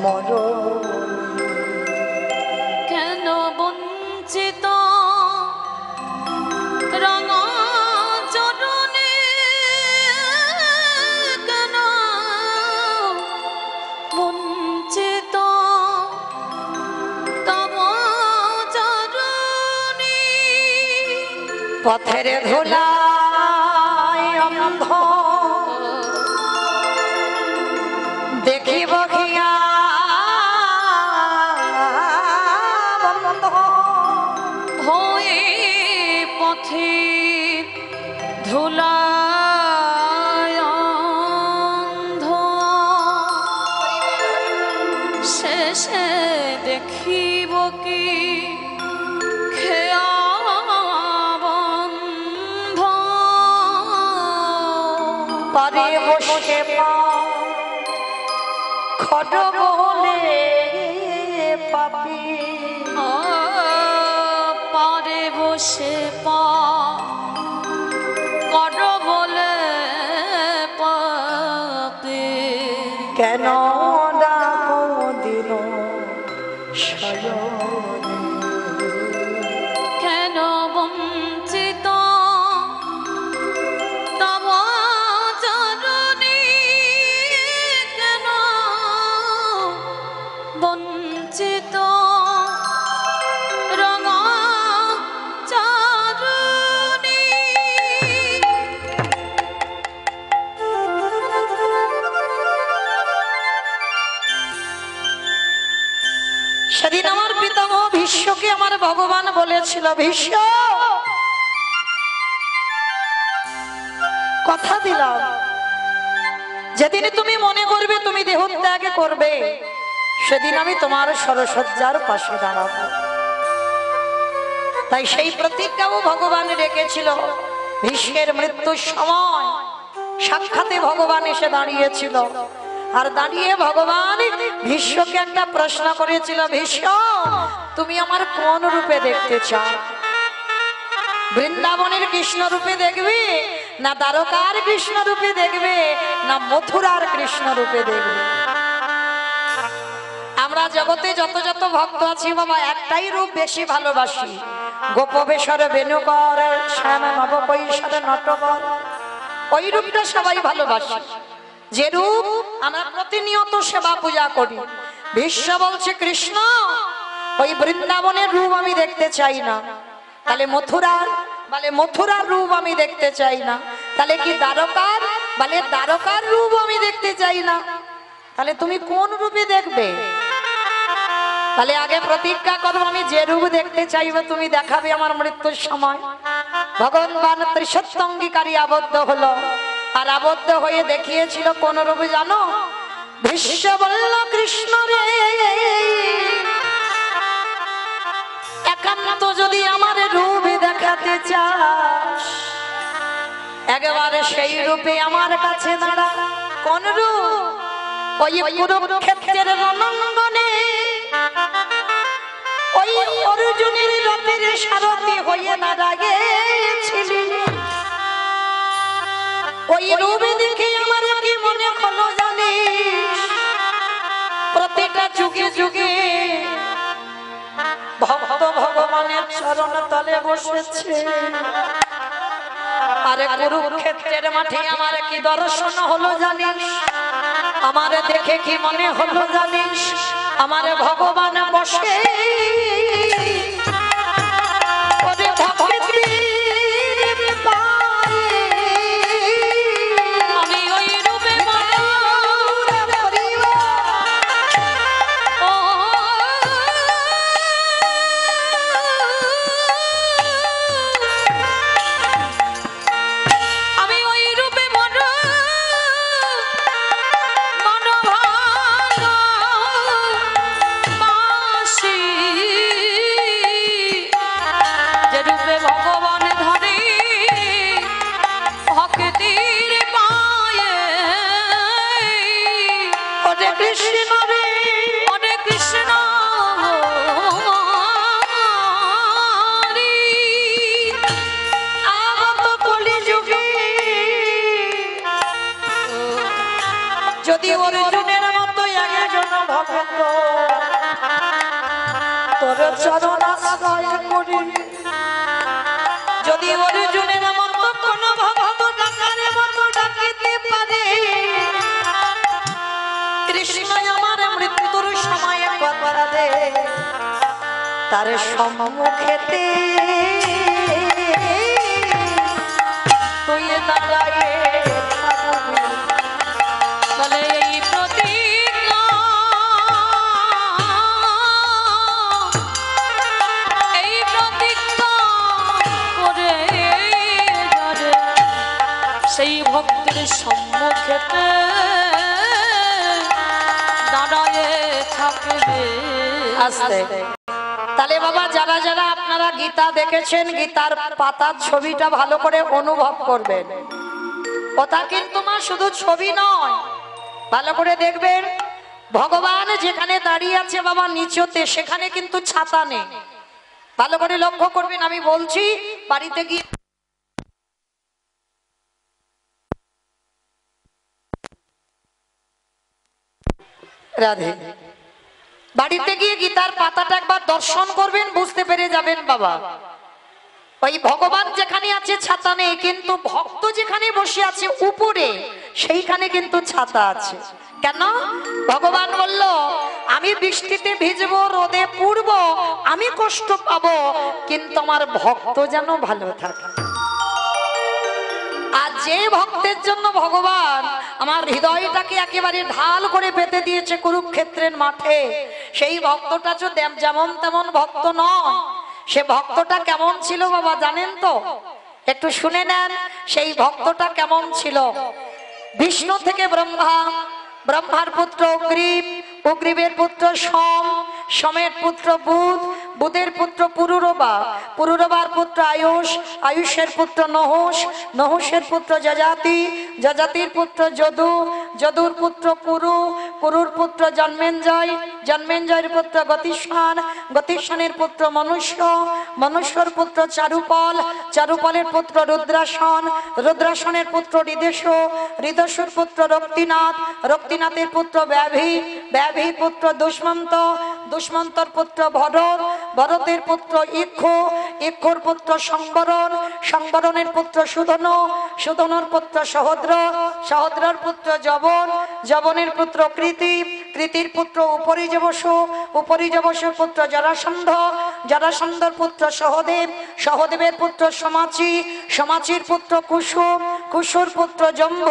মরণে। কেন বঞ্চিত রঙা চরণে, কেন বঞ্চিত তব চরণে, পথের ধুলায় অন্ধ দেখিব খিয়া বন্ধ। হয়ে পথে ধুলায় অন্ধ, শেষে দেখিব কি খেয়া বন্ধ, পারে বসে খড বলে পাপি, পারে বসে কর বলে পাপে, কেন ডাকো দিন শয়নে। কেন বঞ্চিত তব চরণে, কেন বঞ্চিত রঙা চরণে। সেদিন আমার পিতামহ ভীষ্মকে আমার ভগবান বলেছিল, ভীষ্ম কথা দিলাম যেদিন তুমি মনে করবে তুমি দেহত্যাগ করবে, সেদিন আমি তোমার সরসজ্জার পাশে দাঁড়াবো। তাই সেই প্রতিজ্ঞাও ভগবান রেখেছিল। ভীষ্মের মৃত্যুর সময় সাক্ষাতে ভগবান এসে দাঁড়িয়েছিল, আর দাঁড়িয়ে ভগবান ভীষ্মকে একটা প্রশ্ন করেছিল, ভীষ্ম তুমি আমার কোন রূপে দেখতে চাও? বৃন্দাবনের কৃষ্ণ রূপে দেখবে, না দ্বারকার কৃষ্ণ রূপে দেখবে, না মথুরার কৃষ্ণ রূপে দেখবে? আমরা জগতে যত যত ভক্ত আছি বাবা, একটাই রূপ বেশি ভালোবাসি, গোপবেশর বেণুকর শ্যাম নব কৈশোর নটবর, ওই রূপটা সবাই ভালোবাসি, যে রূপ আমরা প্রতিনিয়ত সেবা পূজা করি। ভীষ্ম বলছে কৃষ্ণ ওই বৃন্দাবনের রূপ আমি দেখতে চাই না, তাহলে মথুরার রূপ আমি দেখতে চাই না, তাহলে কি দ্বারকার রূপ আমি দেখতে চাই না, তাহলে তুমি কোন রূপে দেখবে? তাহলে আগে প্রতিজ্ঞা করো, আমি যে রূপ দেখতে চাইবে তুমি দেখাবে আমার মৃত্যুর সময়। ভগবান ত্রিসত্য অঙ্গীকারী আবদ্ধ হলো, আর আবদ্ধ হয়ে দেখিয়েছিল কোন রূপে জানো? ভীষ্ম বলল কৃষ্ণ রে, একান্ত যদি আমার রূপ দেখাতে চাস, একেবারে সেই রূপে আমার কাছে দাঁড়া। কোন রূপ? ওই কুরুক্ষেত্রের রণাঙ্গনে ওই অর্জুনের রথের সারথি হয়ে দাঁড়িয়েছিলি। ওই রূপে দেখে আমার কি মনে হলো জানিস? প্রতিটা যুগে যুগে ভক্ত ভগবানের চরণ তলে বসেছে। আরে কুরুক্ষেত্রের মাঠে আমার কি দর্শন হলো জানিস? আমারে দেখে কি মনে হলো জানিস? আমারে ভগবান বসে ওরে ভক্তের পায়ে আমি ওই রূপে আমি ওই রূপে মনোভাবাসী, যে রূপে ভগবান ধরে ভক্তির পায়ে। ওরে কৃষ্ণ রে, হরে কৃষ্ণ হরি। আগত কলিযুগে যদি অর্জুনের মতো একজন ভক্ত তোর চরণ আশ্রয় করি, যদি অর্জুনের মতো কোন ভক্ত ডাকারে মতো ডাকিতে পারে, কৃষ্ণ আমার মৃত্যুর সময়ে কথা দে তার সম্মুখেতে তুই দাঁড়ায়ে থাকবি। বলে এই প্রতিজ্ঞা, এই প্রতিজ্ঞা করে যারে সেই ভক্তের সম্মুখেতে দাঁড়ায়ে থাকবে। আস্তে তাহলে বাবা, যারা যারা আপনারা গীতা দেখেছেন, গীতার পাতার ছবিটা ভালো করে অনুভব করবেন। ওটা কিন্তু মা শুধু ছবি নয়, ভালো করে দেখবেন। ভগবান যেখানে দাঁড়িয়ে আছে বাবা নিচতে, সেখানে কিন্তু ছাতা নেই। ভালো করে লক্ষ্য করবেন, আমি বলছি বাড়িতে গিয়ে রাধে বাড়িতে গিয়ে গীতার পাতাটা একবার দর্শন করবেন, বুঝতে পেরে যাবেন বাবা। ওই ভগবান যেখানে আছে ছাতা নেই, কিন্তু ভক্ত যেখানে বসে আছে উপরে সেইখানে কিন্তু ছাতা আছে। কেন? ভগবান বলল আমি বৃষ্টিতে ভিজবো, রোদে পুড়বো, আমি কষ্ট পাবো, কিন্তু আমার ভক্ত যেন ভালো থাকে। আর যে ভক্তের জন্য ভগবান আমার হৃদয়টাকে একেবারে ঢাল করে পেতে দিয়েছে কুরুক্ষেত্রের মাঠে, সেই ভক্তটা তো যেমন তেমন ভক্ত নয়। সে ভক্তটা কেমন ছিল বাবা জানেন তো? একটু শুনে নেন সেই ভক্তটা কেমন ছিল। বিষ্ণু থেকে ব্রহ্মা, ব্রহ্মার পুত্র অগ্রিব, অগ্রিবের পুত্র সোম, সোমের পুত্র বুধ, বুধের পুত্র পুরুরবা, পুরুরবার পুত্র আয়ুষ, আয়ুষের পুত্র নহুষ, নহুষের পুত্র যজাতি, যজাতির পুত্র যদু, যদুর পুত্র কুরু, কুরুর পুত্র জন্মেঞ্জয়, জন্মেঞ্জয়ের পুত্র গতিষ্ঠান, গতিষ্ঠানের পুত্র মনুষ্য, মনুষ্যর পুত্র চারুপল, চারুপলের পুত্র রুদ্রাসন, রুদ্রাসনের পুত্র হৃদেশ, হৃদস্যুর পুত্র রক্তিনাথ, রক্তিনাথের পুত্র ব্যাভি, ব্যাভির পুত্র দুষ্মন্ত, দুষ্মন্তর পুত্র ভরত, ভরতের পুত্র ইক্ষু, ইক্ষুর পুত্র সংবরণ, সংবরণের পুত্র সুধন, সুধনর পুত্র সহদ্র, সহদ্রর পুত্র জবন, জবনের পুত্র কৃতি, কৃতির পুত্র উপরিজবসু, উপরিজবসুর পুত্র জরাসন্ধ, জরাসন্ধর পুত্র সহদেব, সহদেবের পুত্র সমাচি, সমাচির পুত্র কুসুম, কুসুর পুত্র জম্ভ,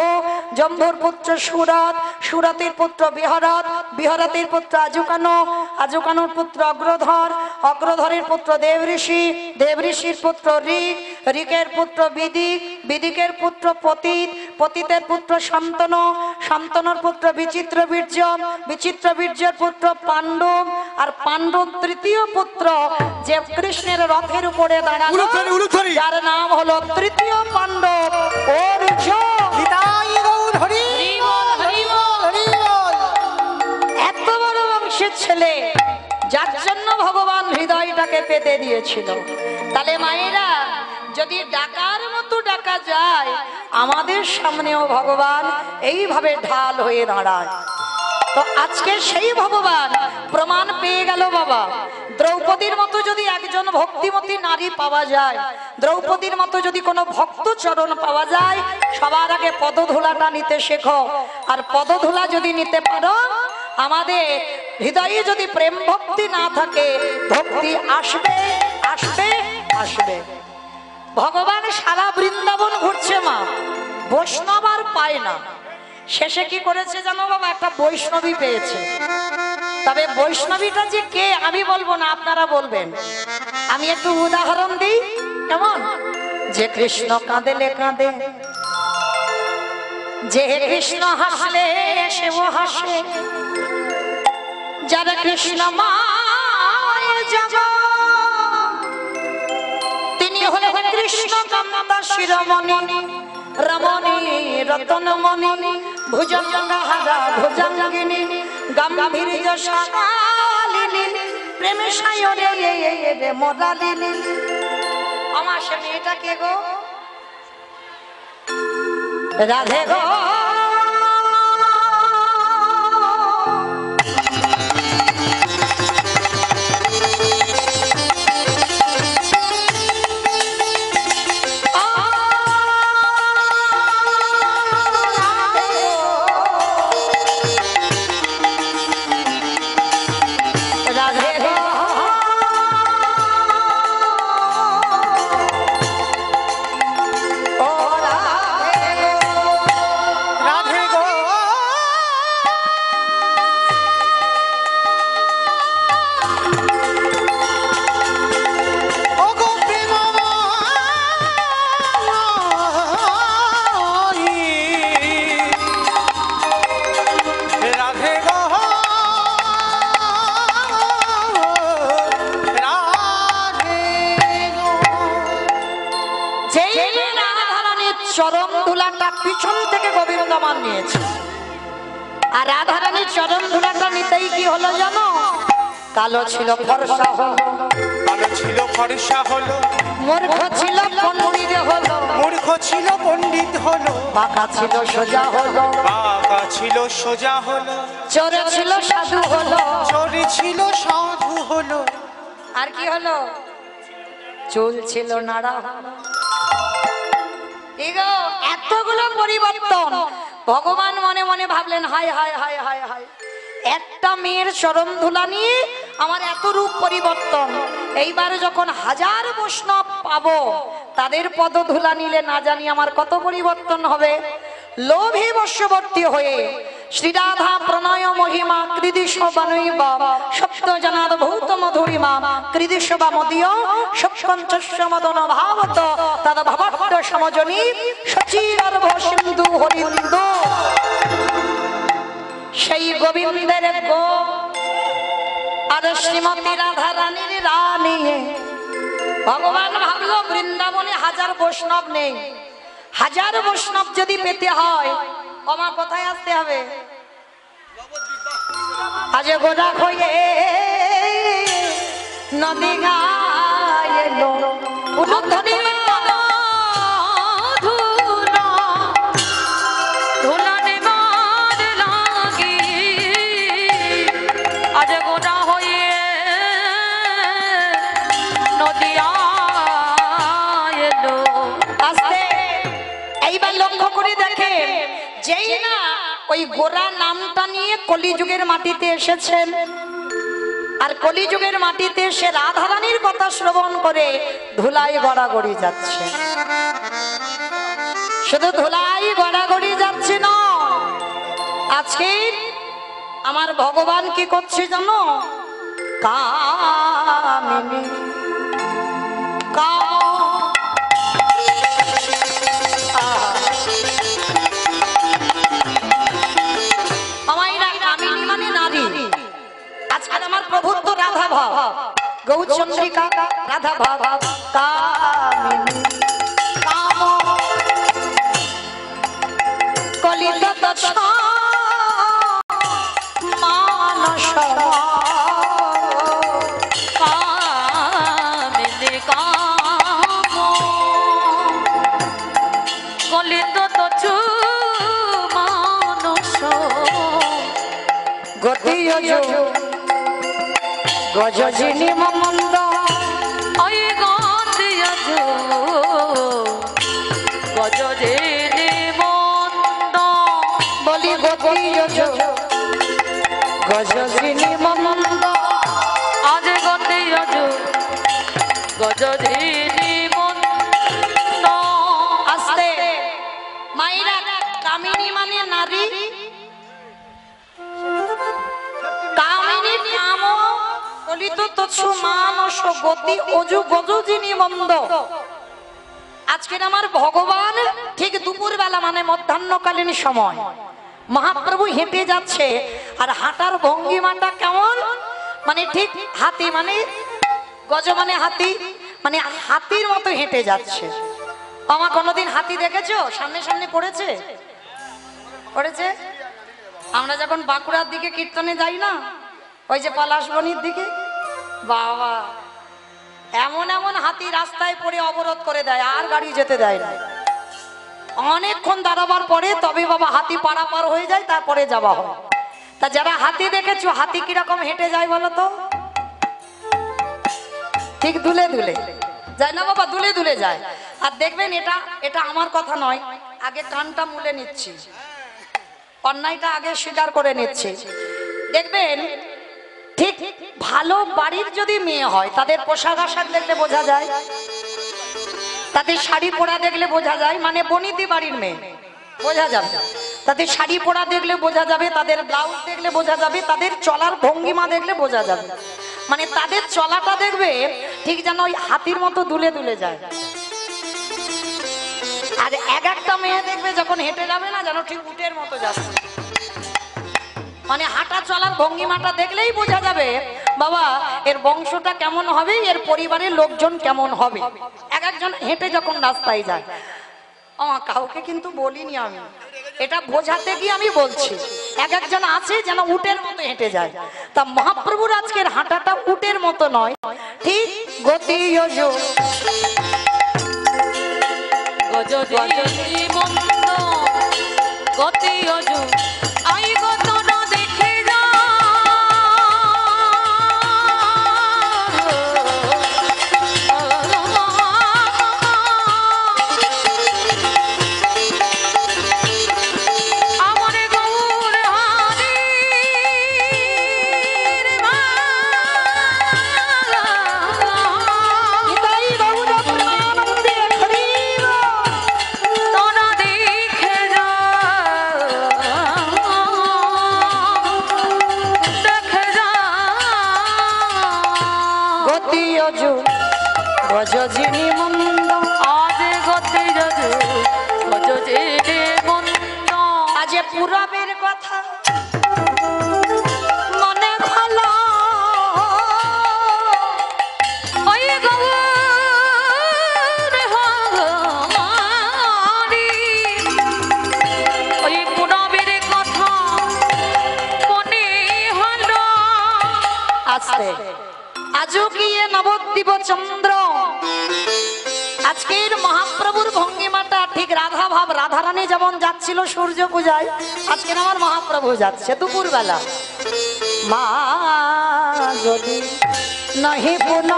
জম্ভর পুত্র সুরত, সুরতের পুত্র বিহরত, বিহরতের পুত্র আজুকানো, আজুকানোর পুত্র অগ্রধর, অগ্রধরের পুত্র দেবঋষি, দেবঋষির পুত্র ঋক, ঋকের পুত্র বিদিক, বিদিকের পুত্র পতিত, পতিতের পুত্র শান্তনু, শান্তনুর পুত্র বিচিত্র বীর্য, বিচিত্র বীর্যের পুত্র পাণ্ডু, আর পাণ্ডুর তৃতীয় পুত্র যে কৃষ্ণের রথের উপরে দাঁড়ানো, যার নাম হলো তৃতীয় পাণ্ডব অর্জুন। এত বড় বংশের ছেলে, যার জন্য ভগবান হৃদয়টাকে পেতে দিয়েছিল। তাহলে মায়েরা, যদি ডাকার মতো ডাকা যায়, আমাদের সামনেও ভগবান এইভাবে ঢাল হয়ে দাঁড়ায়। তো আজকে সেই ভগবান প্রমাণ পেয়ে গেল বাবা। দ্রৌপদীর মতো যদি একজন ভক্তিমতী নারী পাওয়া যায়, দ্রৌপদীর মতো যদি কোনো ভক্ত চরণ পাওয়া যায়, সবার আগে পদধূলাটা নিতে শেখো। আর পদধূলা যদি নিতে পারো, আমাদের হৃদয়ে যদি প্রেম ভক্তি না থাকে, ভক্তি আসবে আসবে আসবে। ভগবান সারা বৃন্দাবন ঘুরছে মা, বৈষ্ণব আর পায় না। শেষে কি করেছে জানো বাবা? একটা বৈষ্ণবী পেয়েছে। তবে বৈষ্ণবীটা যে কে আমি বলবো না, আপনারা বলবেন। আমি একটু উদাহরণ দিই। কেমন? যে কৃষ্ণ কাঁদেলে কাঁদে, যে কৃষ্ণ হাসলে সেও হাসে, যারা কৃষ্ণ মায়ের জগৎ, তিনি হলেন কৃষ্ণ কামদা শিরোমণি, রমণী রতনমণি, ভুজঙ্গহারা ভুজঙ্গিনী, গম্ভীর্য শালিনী, প্রেমে সায়রে রে মোরালিনী। আমার সে মেয়েটা কে গো? রাধে গো। চরণ ধুলাটা পিছন থেকে গোবিন্দমান নিয়েছে, আর রাধারানীর চরণ ধুলাটা নিতেই কি হলো জানো? কালো ছিল ফর্সা হলো, কালো ছিল ফর্সা হলো, মূর্খ ছিল পণ্ডিত হলো, মূর্খ ছিল পণ্ডিত হলো, বাঁকা ছিল সোজা হলো, বাঁকা ছিল সোজা হলো, চোর ছিল সাধু হলো, চোর ছিল সাধু হলো, আর কি হলো? চুল ছিল নাড়া হলো। এতগুলো পরিবর্তন। ভগবান মনে মনে ভাবলেন, হায় হায় হায় হায় হায়, একটা মেয়ের চরণ ধুলা নিয়ে আমার এত রূপ পরিবর্তন। এইবার যখন হাজার বৈষ্ণব পাবো, তাদের পদ ধুলা নিলে না জানি আমার কত পরিবর্তন হবে। লোভে বশবর্তী হয়ে শ্রীরাধা প্রণয় মহিমা কৃদিশ বানৈবা সপ্ত জনাদ ভূত মধুরিমা কৃদিশ বা মদীয় সক্ষঞ্চস্য মদন ভাবত তদ ভবত্ত সমজনী সচিরর্ভ সিন্ধু হরিন্দু। সেই গোবিন্দের গো আর শ্রীমতী রাধা রানীর রানী। ভগবান ভাবলো বৃন্দাবনে হাজার বৈষ্ণব নেই, হাজার বৈষ্ণব যদি পেতে হয় কমা কোথায় আসতে হবে? আজ গোদা হয়ে নদী গায়ে এলো উলুধ্বনি যেই না ওই গোরা নামটা নিয়ে কলিযুগের মাটিতে এসেছেন, আর কলিযুগের মাটিতে সে রাধারানীর কথা শ্রবণ করে ধুলাই গড়াগড়ি যাচ্ছে। শুধু ধুলাই গড়াগড়ি যাচ্ছে না, আজকে আমার ভগবান কি করছে জানো? কামিনী কামিনী মানে নারী। আজকাল আমার প্রভুর তো রাধা ভাব, গৌচন্দ্রিকা রাধা ভাব, কামিনী কাম কলিত মানস কামিনী কাম কলিত তছু মানস গতি গজজিনী মন্দ ওই গতিয়জ গজজিনী মন্দ বলি গতি গজজিনী মন্দ আজ গতিয়জ গজজিনী মন্দ। আস্তে মাইরা কামিনী মানে নারী, কামিনী কাম কলিত তৎসু মানস গতি অজু গজজিনী মন্দ। আজকের আমার ভগবান ঠিক দুপুর বেলা মানে মধ্যাহ্নকালীন সময় মহাপ্রভু হেঁটে যাচ্ছে, আর হাঁটার ভঙ্গিমাটা কেমন মানে ঠিক হাতি মানে গজ মানে হাতি, মানে হাতির মতো হেঁটে যাচ্ছে। আমার কোনোদিন হাতি দেখেছো? সামনে সামনে পড়েছে পড়েছে? আমরা যখন বাঁকুড়ার দিকে কীর্তনে যাই না, ওই যে পলাশবনির দিকে, বাবা এমন এমন হাতি রাস্তায় পড়ে অবরোধ করে দেয়, আর গাড়ি যেতে দেয় না। অনেকক্ষণ দাঁড়াবার পরে তবে বাবা হাতি পারাপার হয়ে যায়, তারপরে যাওয়া হয়। তা যারা হাতি দেখেছো, হাতি কিরকম হেঁটে যায় বলো তো? ঠিক দুলে দুলে যায় না বাবা, দুলে দুলে যায়। আর দেখবেন এটা এটা আমার কথা নয়, আগে কানটা মুলে নিচ্ছি, অন্যায়টা আগে স্বীকার করে নিচ্ছি। দেখবেন ঠিক ভালো বাড়ির যদি মেয়ে হয়, তাদের পোশাক আশাক দেখলে বোঝা যায়, তাদের শাড়ি পরা দেখলে বোঝা যায়, মানে বনিতি বাড়ির মেয়ে বোঝা যাবে। তাদের শাড়ি পরা দেখলে বোঝা যাবে, তাদের ব্লাউজ দেখলে বোঝা যাবে, তাদের চলার ভঙ্গিমা দেখলে বোঝা যাবে, মানে তাদের চলাটা দেখবে ঠিক যেন ওই হাতির মতো দুলে দুলে যায়। আর এক একটা মেয়ে দেখবে যখন হেঁটে যাবে না, যেন ঠিক উটের মতো যাচ্ছে, মানে হাঁটা চলার ভঙ্গিমাটা দেখলেই বোঝা যাবে বাবা এর বংশটা কেমন হবে, এর পরিবারের লোকজন কেমন হবে। এক একজন হেঁটে যখন রাস্তায় যায়, আমার কাউকে কিন্তু বলিনি আমি, এটা বোঝাতে গিয়ে আমি বলছি, এক একজন আছে যেন উটের মতো হেঁটে যায়। তা মহাপ্রভুর আজকের হাঁটাটা উটের মতো নয়, ঠিক গতি গজজিনী মন্দ গতিয়জ আই গতন দেখে যা আমার গৌর হারি তোরা দেখে যা দেখে যা গতি গজজিনী মন্দ আজ গতি যজু গজজিনী মন্দ। আজ পুরবের কথা মনে হলো, ওই গৌর হারি ওই পুরবের কথা মনে হলো। আস্তে আজও গিয়ে নবদ্বীপ চন্দ্র। আজকের মহাপ্রভুর ভঙ্গিমাটা ঠিক রাধা ভাব, রাধারানী যেমন যাচ্ছিল সূর্য পূজায়, আজকের আমার মহাপ্রভু যাচ্ছে দুপুর বেলা। মা যদি নহি পুনঃ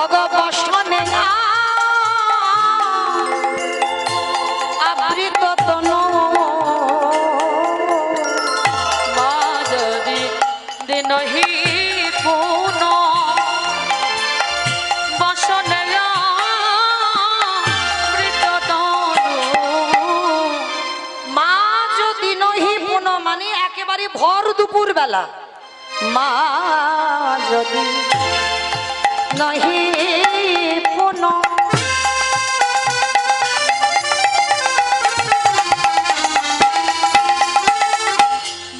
অগবসনে আবৃত তনু মা যদি দিনহি পুন বসনে মৃত বেলা মা যদি নহি পুন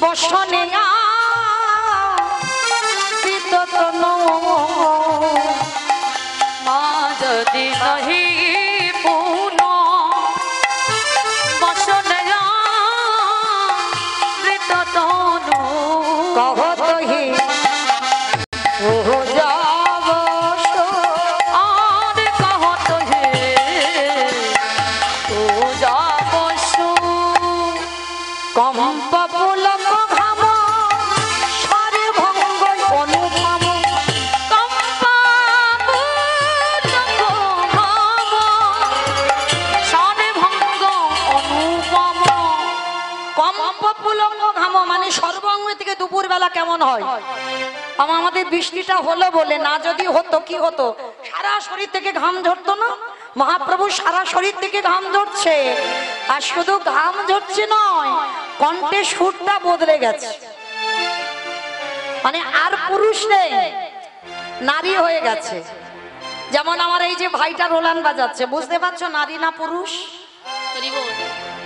বসনে বিততন মা যদি নহি পুন বসনে মৃততনু কহত হি ও যাব আর কহত হে ও যাবসু কম্প পুলক ঘাম সারে ভঙ্গ অনুপম কম্পা পুলক ঘাম সারে ভঙ্গ অনুপম কম্প পুলক ঘাম মানে সর্বাঙ্গ থেকে দুপুর বেলা কেমন হয় আমাদের বৃষ্টিটা হলো বলে, না যদি হতো কি হতো, সারা শরীর থেকে ঘাম ঝরতো না। মহাপ্রভু সারা শরীর থেকে ঘাম ঝরছে, আর শুধু ঘাম ঝরছে নয়, কণ্ঠে সুরটা বদলে গেছে, মানে আর পুরুষ নেই, নারী হয়ে গেছে। যেমন আমার এই যে ভাইটা রোলান বাজাচ্ছে, বুঝতে পারছো নারী না পুরুষ?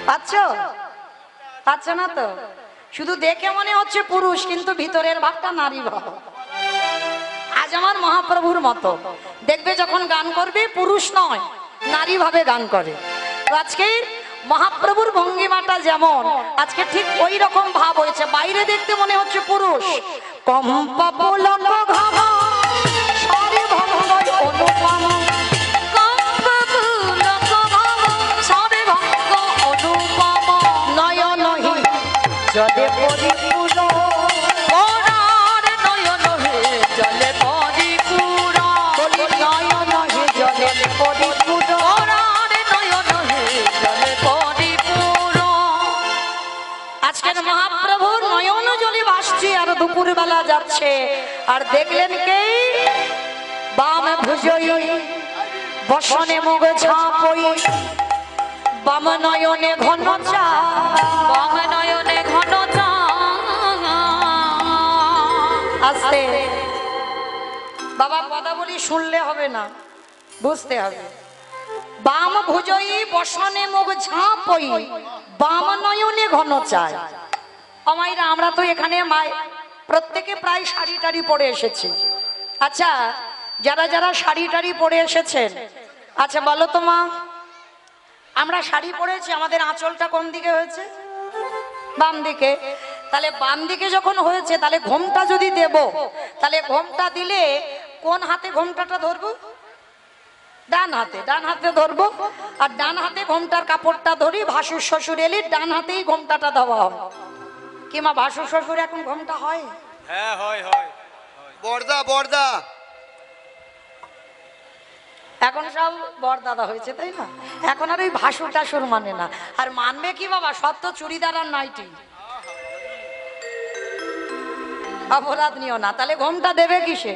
পাচ্ছ পাচ্ছ না তো? শুধু দেখে মনে হচ্ছে পুরুষ, কিন্তু ভিতরের ভাবটা নারী ভাব। আজ আমার মহাপ্রভুর মতো দেখবে যখন গান করবে পুরুষ নয়, নারী ভাবে গান করে। তো আজকে মহাপ্রভুর ভঙ্গিমাটা যেমন, আজকে ঠিক ওই রকম ভাব হয়েছে, বাইরে দেখতে মনে হচ্ছে পুরুষ। কম্পা পুলক ঘাম সারে ভঙ্গ অনুপম কম্পা পুলক ঘাম সারে ভঙ্গ অনুপম নয়নহি জলে পরিপূর্ণ ওরার নয়ন হে জলে পরিপূর্ণ বলি নয়নহি জলে পরিপূর্ণ। ওরার নয়ন হে জলে পরিপূর্ণ আজকের মহাপ্রভুর নয়ন জলে ভাসছে আর দুপুর বেলা যাচ্ছে, আর দেখলেন কে? বাম ভুজই বসনে মুগ ছাপই বাম নয়নে ঘন চা বাম নয়নে ঘন চা আস্তে বাবা পদাবলী শুনলে হবে না, বুঝতে হবে। বাম ভুজই বসনে মুখ ঝাঁপই বাম নয়নে ঘন চায়। আমাইরা আমরা তো এখানে প্রত্যেকে প্রায় শাড়ি টাড়ি পরে এসেছি। আচ্ছা, যারা যারা শাড়ি টাড়ি পরে এসেছেন, আচ্ছা বলো তো মা, আমরা শাড়ি পরেছি, আমাদের আঁচলটা কোন দিকে হয়েছে? বাম দিকে। তাহলে বাম দিকে যখন হয়েছে, তাহলে ঘোমটা যদি দেব, তাহলে ঘোমটা দিলে কোন হাতে ঘোমটাটা ধরবো? ডান হাতে। ডান হাতে ধরবো, আর ডান হাতে ঘোমটার কাপড়টা ধরি। ভাসুর শ্বশুর এলে ডান হাতেই ঘোমটাটা দেওয়া হয়। কি মা, ভাসুর শ্বশুর এখন ঘোমটা হয়? হ্যাঁ হয় হয়। বর্দা বর্দা এখন সব বরদাদা হয়েছে, তাই না? এখন আর ওই ভাসুর টাসুর মানে না। আর মানবে কি বাবা, সব তো চুড়িদার আর নাইটি। অপরাধ নিও না, তাহলে ঘোমটা দেবে কিসে?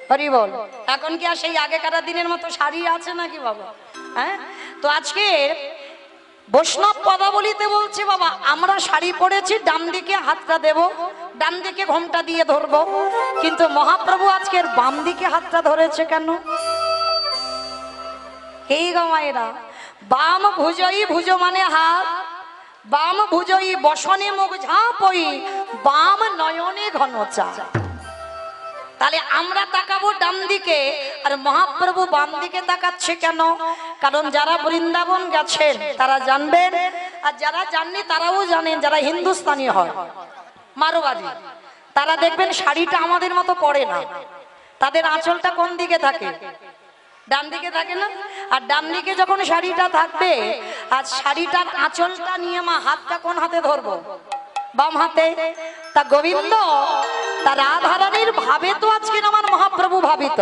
হরি বল। এখন কি আর সেই আগেকার দিনের মতো শাড়ি আছে নাকি বাবা? হ্যাঁ, তো আজকে বৈষ্ণব পদাবলিতে বলছে বাবা, আমরা শাড়ি পরেছি, ডান দিকে হাতটা দেব, ডান দিকে ঘোমটা দিয়ে ধরবো, কিন্তু মহাপ্রভু আজকের বাম দিকে হাতটা ধরেছে কেন? এই গো মায়েরা, বাম ভুজই, ভুজ মানে হাত, বাম ভুজই বসনে মুখ ঝাঁপই বাম নয়নে ঘন চা। তাহলে আমরা তাকাবো ডান দিকে, আর মহাপ্রভু বাম দিকে তাকাচ্ছে কেন? কারণ যারা বৃন্দাবন গেছেন তারা জানবেন, আর যারা জাননি তারাও জানেন, যারা হিন্দুস্তানি হয়, মারোয়ারি, তারা দেখবেন শাড়িটা আমাদের মতো পরে না, তাদের আঁচলটা কোন দিকে থাকে? ডান দিকে থাকে না? আর ডান দিকে যখন শাড়িটা থাকবে, আর শাড়িটার আঁচলটা নিয়ে মা হাতটা কোন হাতে ধরবো? বাম হাতে। তা গোবিন্দ তা রাধারানীর ভাবে তো আজকে আমার মহাপ্রভু ভাবিত।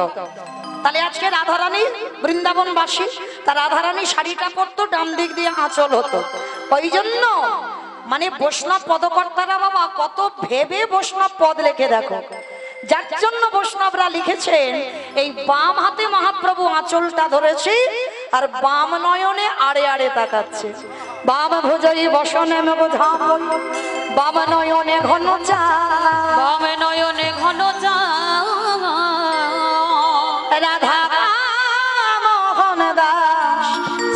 তাহলে আজকে রাধারানী বৃন্দাবনবাসী, তা রাধারানী শাড়িটা পরতো, ডান দিক দিয়ে আঁচল হতো। ওই জন্য মানে বৈষ্ণব পদকর্তারা বাবা কত ভেবে বৈষ্ণব পদ লিখে দেখো, যার জন্য বৈষ্ণবরা লিখেছেন এই বাম হাতে মহাপ্রভু আঁচলটা ধরেছে, আর বাম নয়নে আড়ে আড়ে তাকাচ্ছে। বাম ভুজই বসনে মুখ ঝাঁপই বাম নয়নে ঘন চাঁদ বামে নয়নে ঘন চাঁদ রাধা মোহন দাস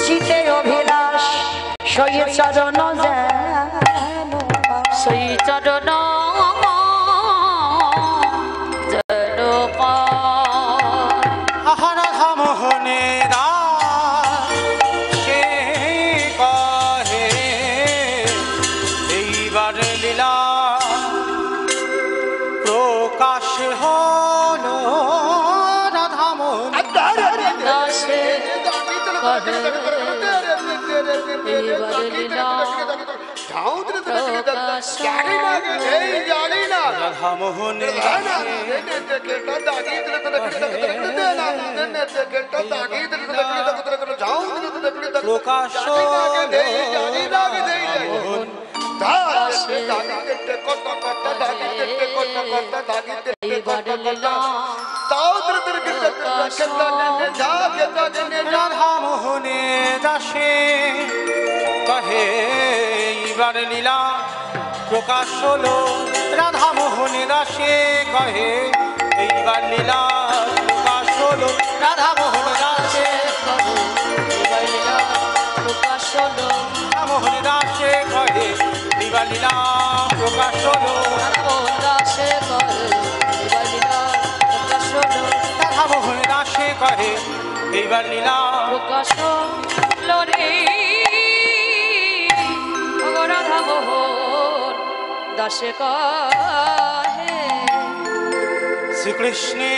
শীতে অভিলাষ সয়ে চরণ যেন সেই চরণ যেন পায়। রাধা মোহনে সে কহে এইবার লীলা প্রকাশ হলো রাধা মোহন দাসে কহে এইবার লীলা প্রকাশ রাধা মোহনে প্রকাশ এইবার লীলা রাধা মোহনে দাসে কহে এইবার লীলা প্রকাশ হলো রাধা মোহনে দাসে কহে এইবার লীলা প্রকাশ হলো রাধা মোহন দাসে এইবার লীলা প্রকাশ হলো রাধা মোহন দাসে কহে এইবার লীলা প্রকাশ হলো মোহন দাসে কহে এইবার লীলা প্রকাশ হলো রাধা মোহন দাসে কহে এইবার লীলা প্রকাশ হলো রে ও রাধা মোহন দাসে কহে শ্রীকৃষ্ণে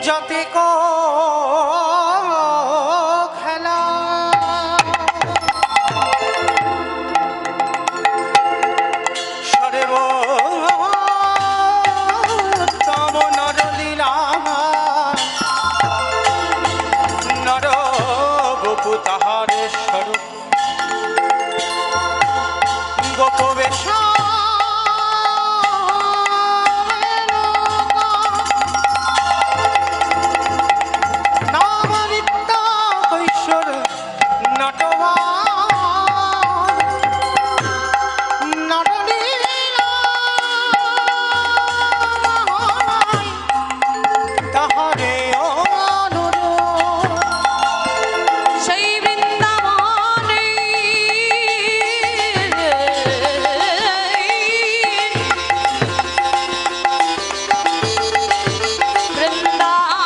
যাতে খেলা সর্বোত্তম নরলীলা নর বপু তাহার স্বরূপ গোপবেশ সেই বৃন্দাবনে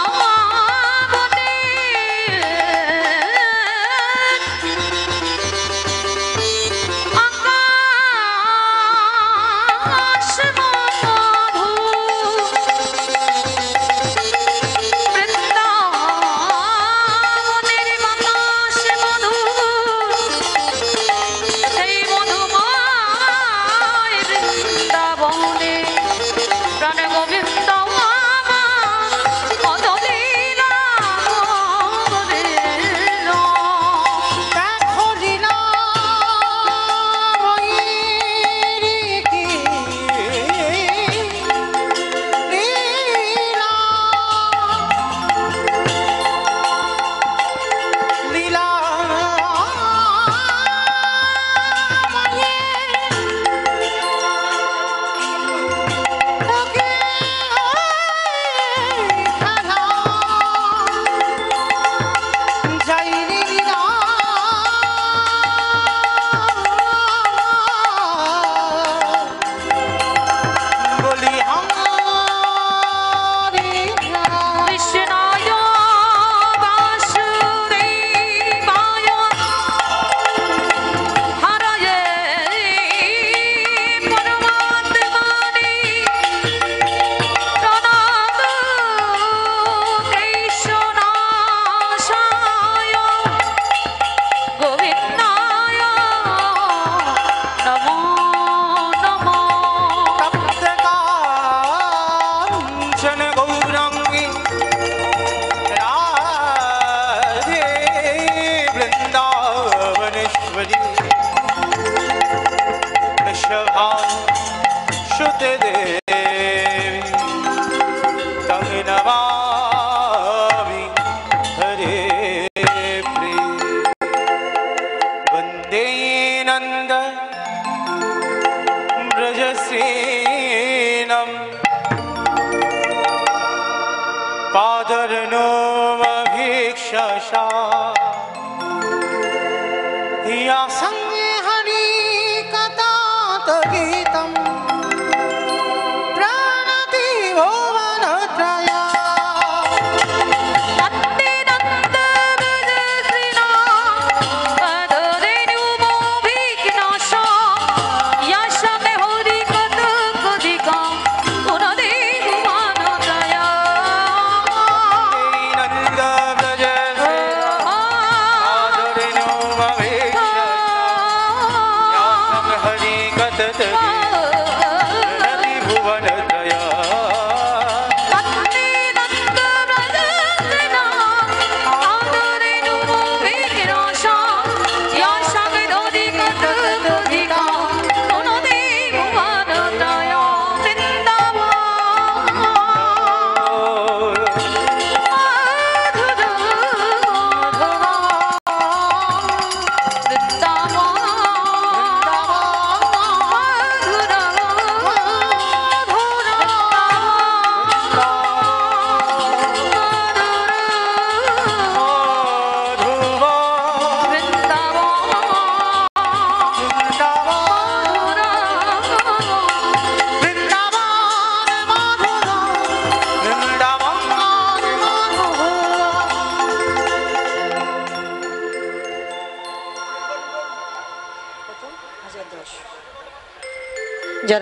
বৃন্দাবনে আকাশ মধু বৃন্দাবনের বাতাস মধু সেই মধুময় বৃন্দাবনে প্রাণ গোবিন্দ মধুলীলা কৃষ্ণায় বাসুদেবায় হরয়ে পরমাত্মনে প্রণাম কৃষ্ণনাশায় গোবিন্দায় নমো নমো কাঞ্চন গৌরাঙ্গী রাধে বৃন্দাবনেশ্বরী বৃষভা সুতে দেবী তং নমামি হরে প্রিয় বন্দে आशा या संगे हरि कथा गीतम प्राणति भुवनत्रया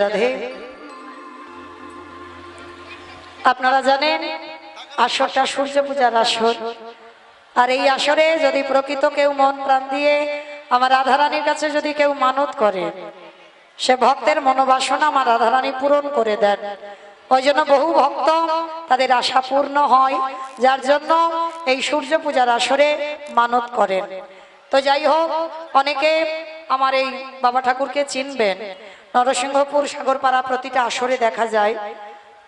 রাধে। আপনারা জানেন আসরটা সূর্য পূজার আসর, আর এই আসরে যদি প্রকৃত কেউ মন প্রাণ দিয়ে আমার রাধারানীর কাছে যদি কেউ মানত করে, সে ভক্তের মনোবাসনা আমার রাধারানী পূরণ করে দেন। ওই জন্য বহু ভক্ত তাদের আশা পূর্ণ হয়, যার জন্য এই সূর্য পূজার আসরে মানত করেন। তো যাই হোক, অনেকে আমার এই বাবা ঠাকুরকে চিনবেন, নরসিংহপুর সাগরপাড়া প্রতিটা আসরে দেখা যায়।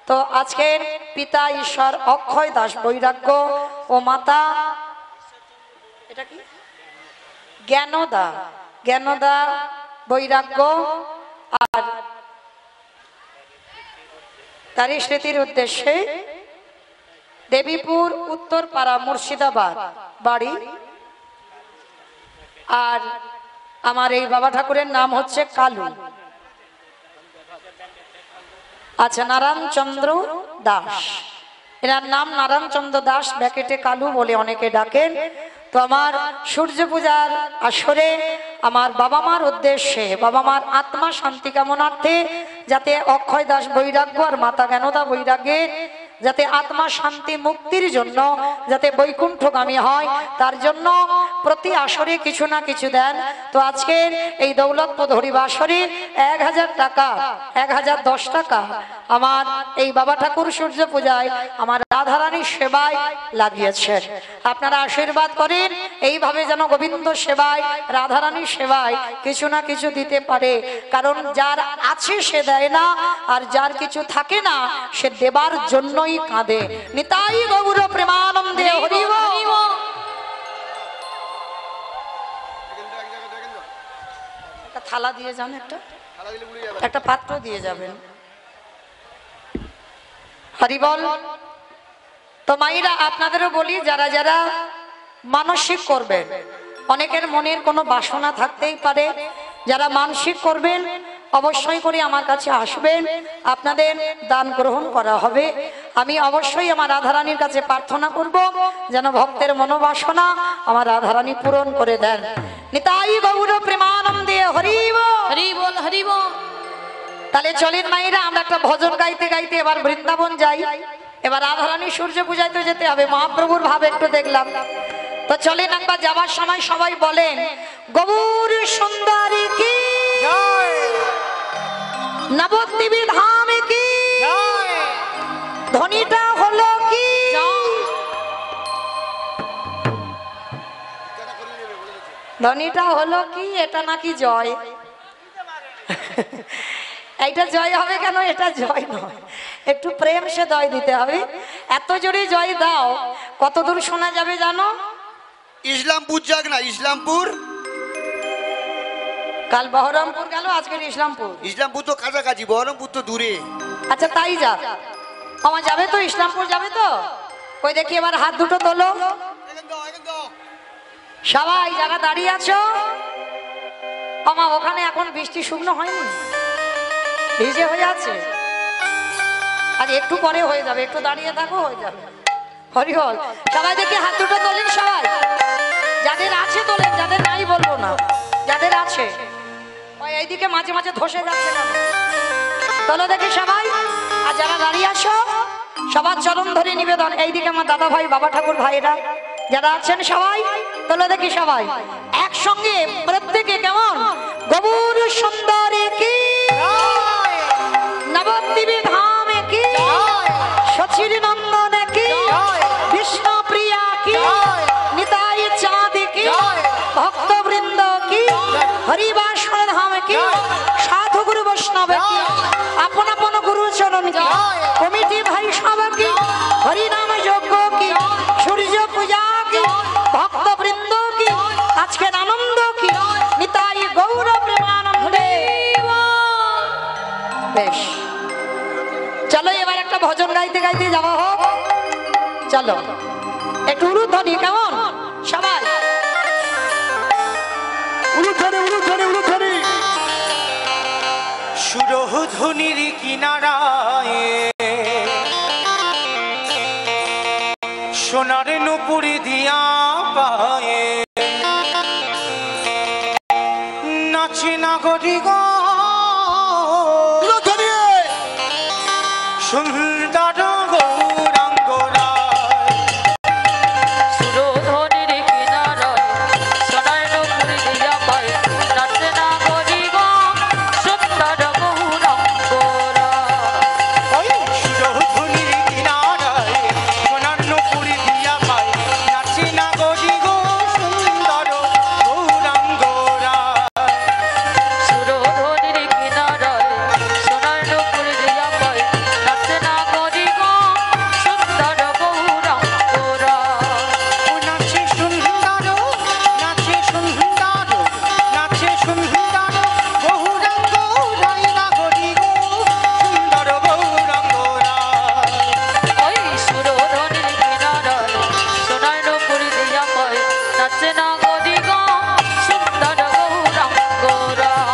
তো আজকের পিতা ঈশ্বর অক্ষয় দাস বৈরাগ্য ও মাতা এটা কি জ্ঞানদা বৈরাগ্য, আর তারই স্মৃতির উদ্দেশ্যে দেবীপুর উত্তরপাড়া মুর্শিদাবাদ বাড়ি। আর আমার এই বাবা ঠাকুরের নাম হচ্ছে কালু, আচ্ছা নারায়ণচন্দ্র দাস। এনার নাম নারায়ণচন্দ্র দাস, ব্যাকেটে কালু বলে অনেকে ডাকেন। তো আমার সূর্য পূজার আসরে আমার বাবা মার উদ্দেশ্যে, বাবা মার আত্মা শান্তি কামনার্থে, যাতে অক্ষয় দাস বৈরাগ্য আর মাতা জ্ঞানদা বৈরাগ্যের যাতে আত্মা শান্তি মুক্তির জন্য যাতে বৈকুণ্ঠগামী হয়, তার জন্য প্রতি আসরে কিছু না কিছু দেন। তো আজকের এই দৌলতপুর হরিবা আসরে 1000 টাকা, 1010 টাকা আমার এই বাবা ঠাকুর সূর্য পূজায় আমার রাধারানীর সেবায় লাগিয়েছেন। আপনারা আশীর্বাদ করেন এইভাবে যেন গোবিন্দ সেবায়, রাধারানীর সেবায় কিছু না কিছু দিতে পারে। কারণ যার আছে সে দেয় না, আর যার কিছু থাকে না সে দেবার জন্যই কাঁদে। নিতাই গৌর প্রেমানন্দে হরি বল। একটা থালা দিয়ে যান, একটা পাত্র দিয়ে যাবেন। হরি বল। তো মাইরা আপনাদেরও বলি, যারা যারা মানসিক করবেন, অনেকের মনের কোনো বাসনা থাকতেই পারে, যারা মানসিক করবেন অবশ্যই করে আমার কাছে আসবেন, আপনাদের দান গ্রহণ করা হবে। আমি অবশ্যই আমার রাধারানীর কাছে প্রার্থনা করব যেন ভক্তের মনোবাসনা আমার রাধারানী পূরণ করে দেন। নিতাই গৌর প্রেমানন্দে হরি বল, হরি বল, হরি বল। তাহলে চলেন মায়েরা, আমরা একটা ভজন গাইতে গাইতে এবার বৃন্দাবন যাই। এবার রাধারানী সূর্য পূজায় তো যেতে হবে, মহাপ্রভুর ভাব একটু দেখলাম। তো চলেন একবার যাবার সময় সবাই বলেন গৌর সুন্দরী কি জয়, নবদ্বীপ ধাম কি জয়, ধ্বনিটা হলো কি ধ্বনিটা হলো কি, এটা নাকি জয়? এইটা জয় হবে কেন? এটা জয় নয়, একটু প্রেম সে জয় দিতে হবে। এত জোরে জয় দাও, কত দূর শোনা যাবে জানো? ইসলামপুর যাক না, ইসলামপুর। কাল বহরমপুর গেল, আজকের ইসলামপুর। ইসলামপুর তো কাছাকাছি, বহরমপুর তো দূরে। আচ্ছা তাই যাক, আমার যাবে তো, ইসলামপুর যাবে তো। ওই দেখি এবার হাত দুটো তোলো। সবাই যারা দাঁড়িয়ে আছো, আমা ওখানে এখন বৃষ্টি শুকনো হয়নি, ভিজে হয়ে আছে, আর একটু পরে হয়ে যাবে, একটু দাঁড়িয়ে থাকো, হয়ে যাবে। হরিহর, সবাই দেখি হাত দুটো তোলেন, সবাই যাদের আছে তোলেন, যাদের নাই বলবো না, যাদের আছে। ওই এইদিকে মাঝে মাঝে ধসে যাচ্ছে কেন, তোলো দেখি সবাই। আর যারা দাঁড়িয়ে আসো সবার চরণ ধরে নিবেদন, এইদিকে আমার দাদা ভাই, বাবা ঠাকুর ভাইরা যারা আছেন সবাই তোলো দেখি সবাই একসঙ্গে, প্রত্যেকে কেমন গৌর সুন্দরী কি, নবদ্বীপে ধামে কি, সচির নন্দনে কি, বিষ্ণু প্রিয়া কি, নিতাই চাঁদ কি, ভক্তবৃন্দ কি, হরিবাসর ধাম কি, সাধু গুরু বৈষ্ণব কি, আপন আপন গুরু চরণ কি, কমিটি ভাই সব কি, হরিনাম যজ্ঞ কি, সূর্য পূজা কি, ভক্তবৃন্দ কি, আজকের আনন্দ কি, নিতাই গৌর প্রেমানন্দে। বেশ, চলো এবার একটা ভজন গাইতে গাইতে যাওয়া হোক। চলো একটু উলুধ্বনি, কেমন সবাই উলুধ্বনি উলুধ্বনি উলুধ্বনি। সুরধ্বনির কিনারায় সোনার নুপুরি দিয়া পায়ে নাচে নাগরি গো উলুধ্বনি। সুন্দর গৌরাঙ্গ রায়। সুরধনির কিনারায় সোনার নুপুর দিয়া পায়, নাচে নাগরি গো সুন্দর গৌরাঙ্গ রায়। সুরধ্বনির কিনারায় সোনার নুপুরি দিয়া পায়, নাচে নাগরি গো সুন্দর গৌরাঙ্গ রায়। সুরধনির কিনারায় সোনার নুপুর দিয়া পায়, নাচে নাগরি গো সুন্দর গৌরাঙ্গ রায়। নাচে সুন্দর, নাচে সুন্দর, নাচে সুন্দর গৌরাঙ্গ রায়, নাগরি গো সুন্দর গৌরাঙ্গ রায়। ওই সুরধনির কিনারায় সোনার নুপুর দিয়া পায়, নাচে নাগরি গো সুন্দর গৌরাঙ্গ রায়।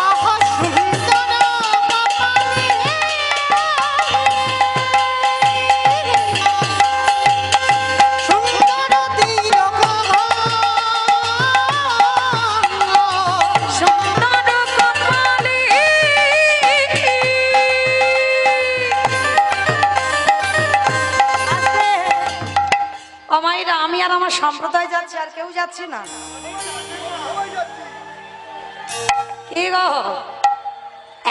আহা সুন্দর সুন্দর সুন্দর কপালি অমাইরা, আমি আর আমার সম্প্রদায় যাচ্ছি, আর কেউ যাচ্ছি না। কি গো,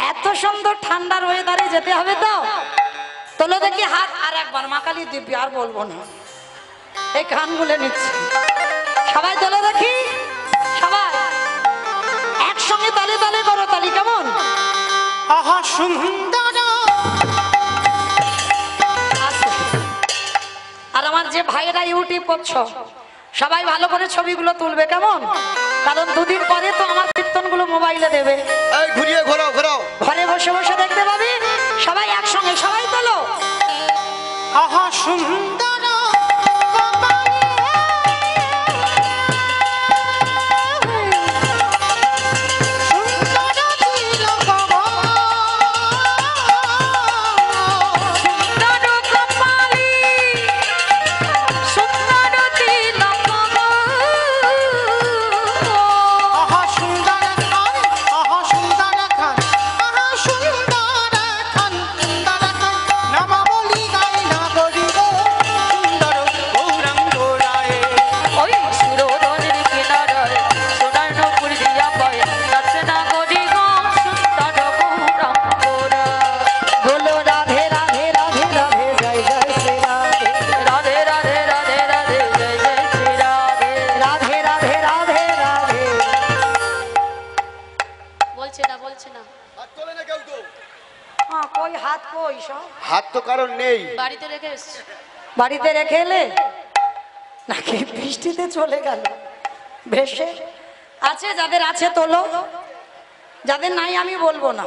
এত সুন্দর ঠান্ডার ওয়েদারে যেতে হবে তো? তোলো দেখি হাত, আর একবার মা কালী দিব্যি, আর বলবো না, এই কান গুলে নিচ্ছি। সবাই তোলো দেখি, সবাই একসঙ্গে তালে তালে করো তালি, কেমন? আহা সুন্দর আস্তে। আর আমার যে ভাইয়েরা ইউটিউব করছো সবাই ভালো করে ছবিগুলো তুলবে, কেমন? কারণ দুদিন পরে তো আমার কীর্তনগুলো মোবাইলে দেবে, এই ঘুরিয়ে ঘোরাও ঘোরাও। ঘরে বসে বসে দেখতে পাবি। সবাই একসঙ্গে, সবাই তোলো। আহা সুন্দর সুন্দর কপালি সুন্দর তিলক আহা সুন্দর খান, আহা সুন্দর খান, আহা সুন্দর খান, সুন্দর খান, নামা বলি গাই নাগরি গো সুন্দর গৌরাঙ্গ রায়। ওই সুরধনির কিনারায় সোনার নুপুর দিয়া পায়, নাচে নাগরি গো সুন্দর গৌরাঙ্গ রায়। বলো রাধে রাধে রাধে রাধে, জয় জয় শ্রী রাধে। রাধে রাধে রাধে রাধে, জয় জয় শ্রী রাধে। রাধে রাধে রাধে রাধে। বলছে না, বলছে না, হাত তোলে না কেউ তো। কই হাত, কই সব হাত তো কারণ নেই। বাড়িতে রেখে এসছি। বাড়িতে রেখে এলে নাকি বৃষ্টিতে চলে গেল ভেসে? আছে, যাদের আছে তোলো, যাদের নাই আমি বলবো না।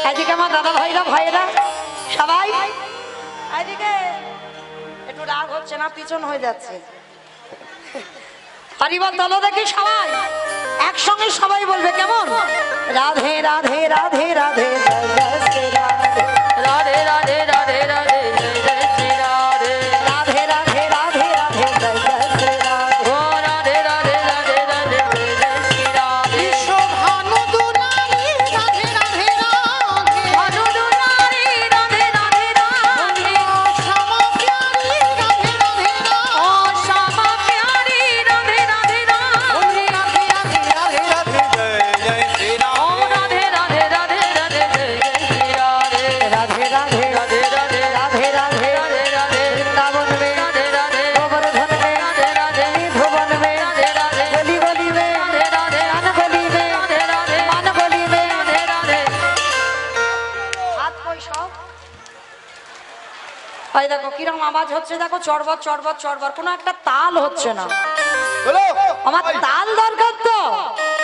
এদিকে আমার দাদা ভাইরা ভাইয়েরা সবাই এদিকে, একটু রাগ হচ্ছে না, পিছন হয়ে যাচ্ছে। হরিবল তোলো দেখি সবাই, একসঙ্গে সবাই বলবে কেমন? রাধে রাধে রাধে রাধে জয় জয় শ্রী রাধে। রাধে রাধে রাধে রাধে জয় জয় শ্রী রাধে। রাধে রাধে রাধে রাধে জয় জয় শ্রী রাধে। ও রাধে রাধে রাধে রাধে জয় জয় শ্রী রাধে। বিশ্বভানু দুলারি রাধে রাধে রাধে ভানু দুলারি রাধে রাধে রাধে। শ্যামা প্যারি রাধে রাধে ও শ্যামা প্যারি রাধে রাধে রাধে। রাধে রাধে রাধে রাধে জয় জয় শ্রী ও রাধে রাধে রাধে রাধে রাধে জয় জয় শ্রী রাধে। রাধে রাধে রাধে রাধে রাধে রাধে রাধে রাধে বৃন্দাবন মে রাধে রাধে গোবর্ধন মে রাধে রাধে ভুবন মে রাধে রাধে গলি গলি মে রাধে রাধে মান গলি মে রাধে রাধে মান গলি মে। রাধে রাধে। হাত কই সব? এই দেখো কিরকম আওয়াজ হচ্ছে, দেখো চড়বড় চড়বড় চড়বড়, কোনো একটা তাল হচ্ছে না। চলো আমার তাল দরকার তো,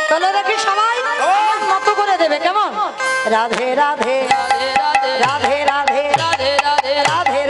তাহলে দেখি সবাই আমার মতো করে দেবে কেমন? রাধে রাধে রাধে রাধে রাধে রাধে রাধে রাধে রাধে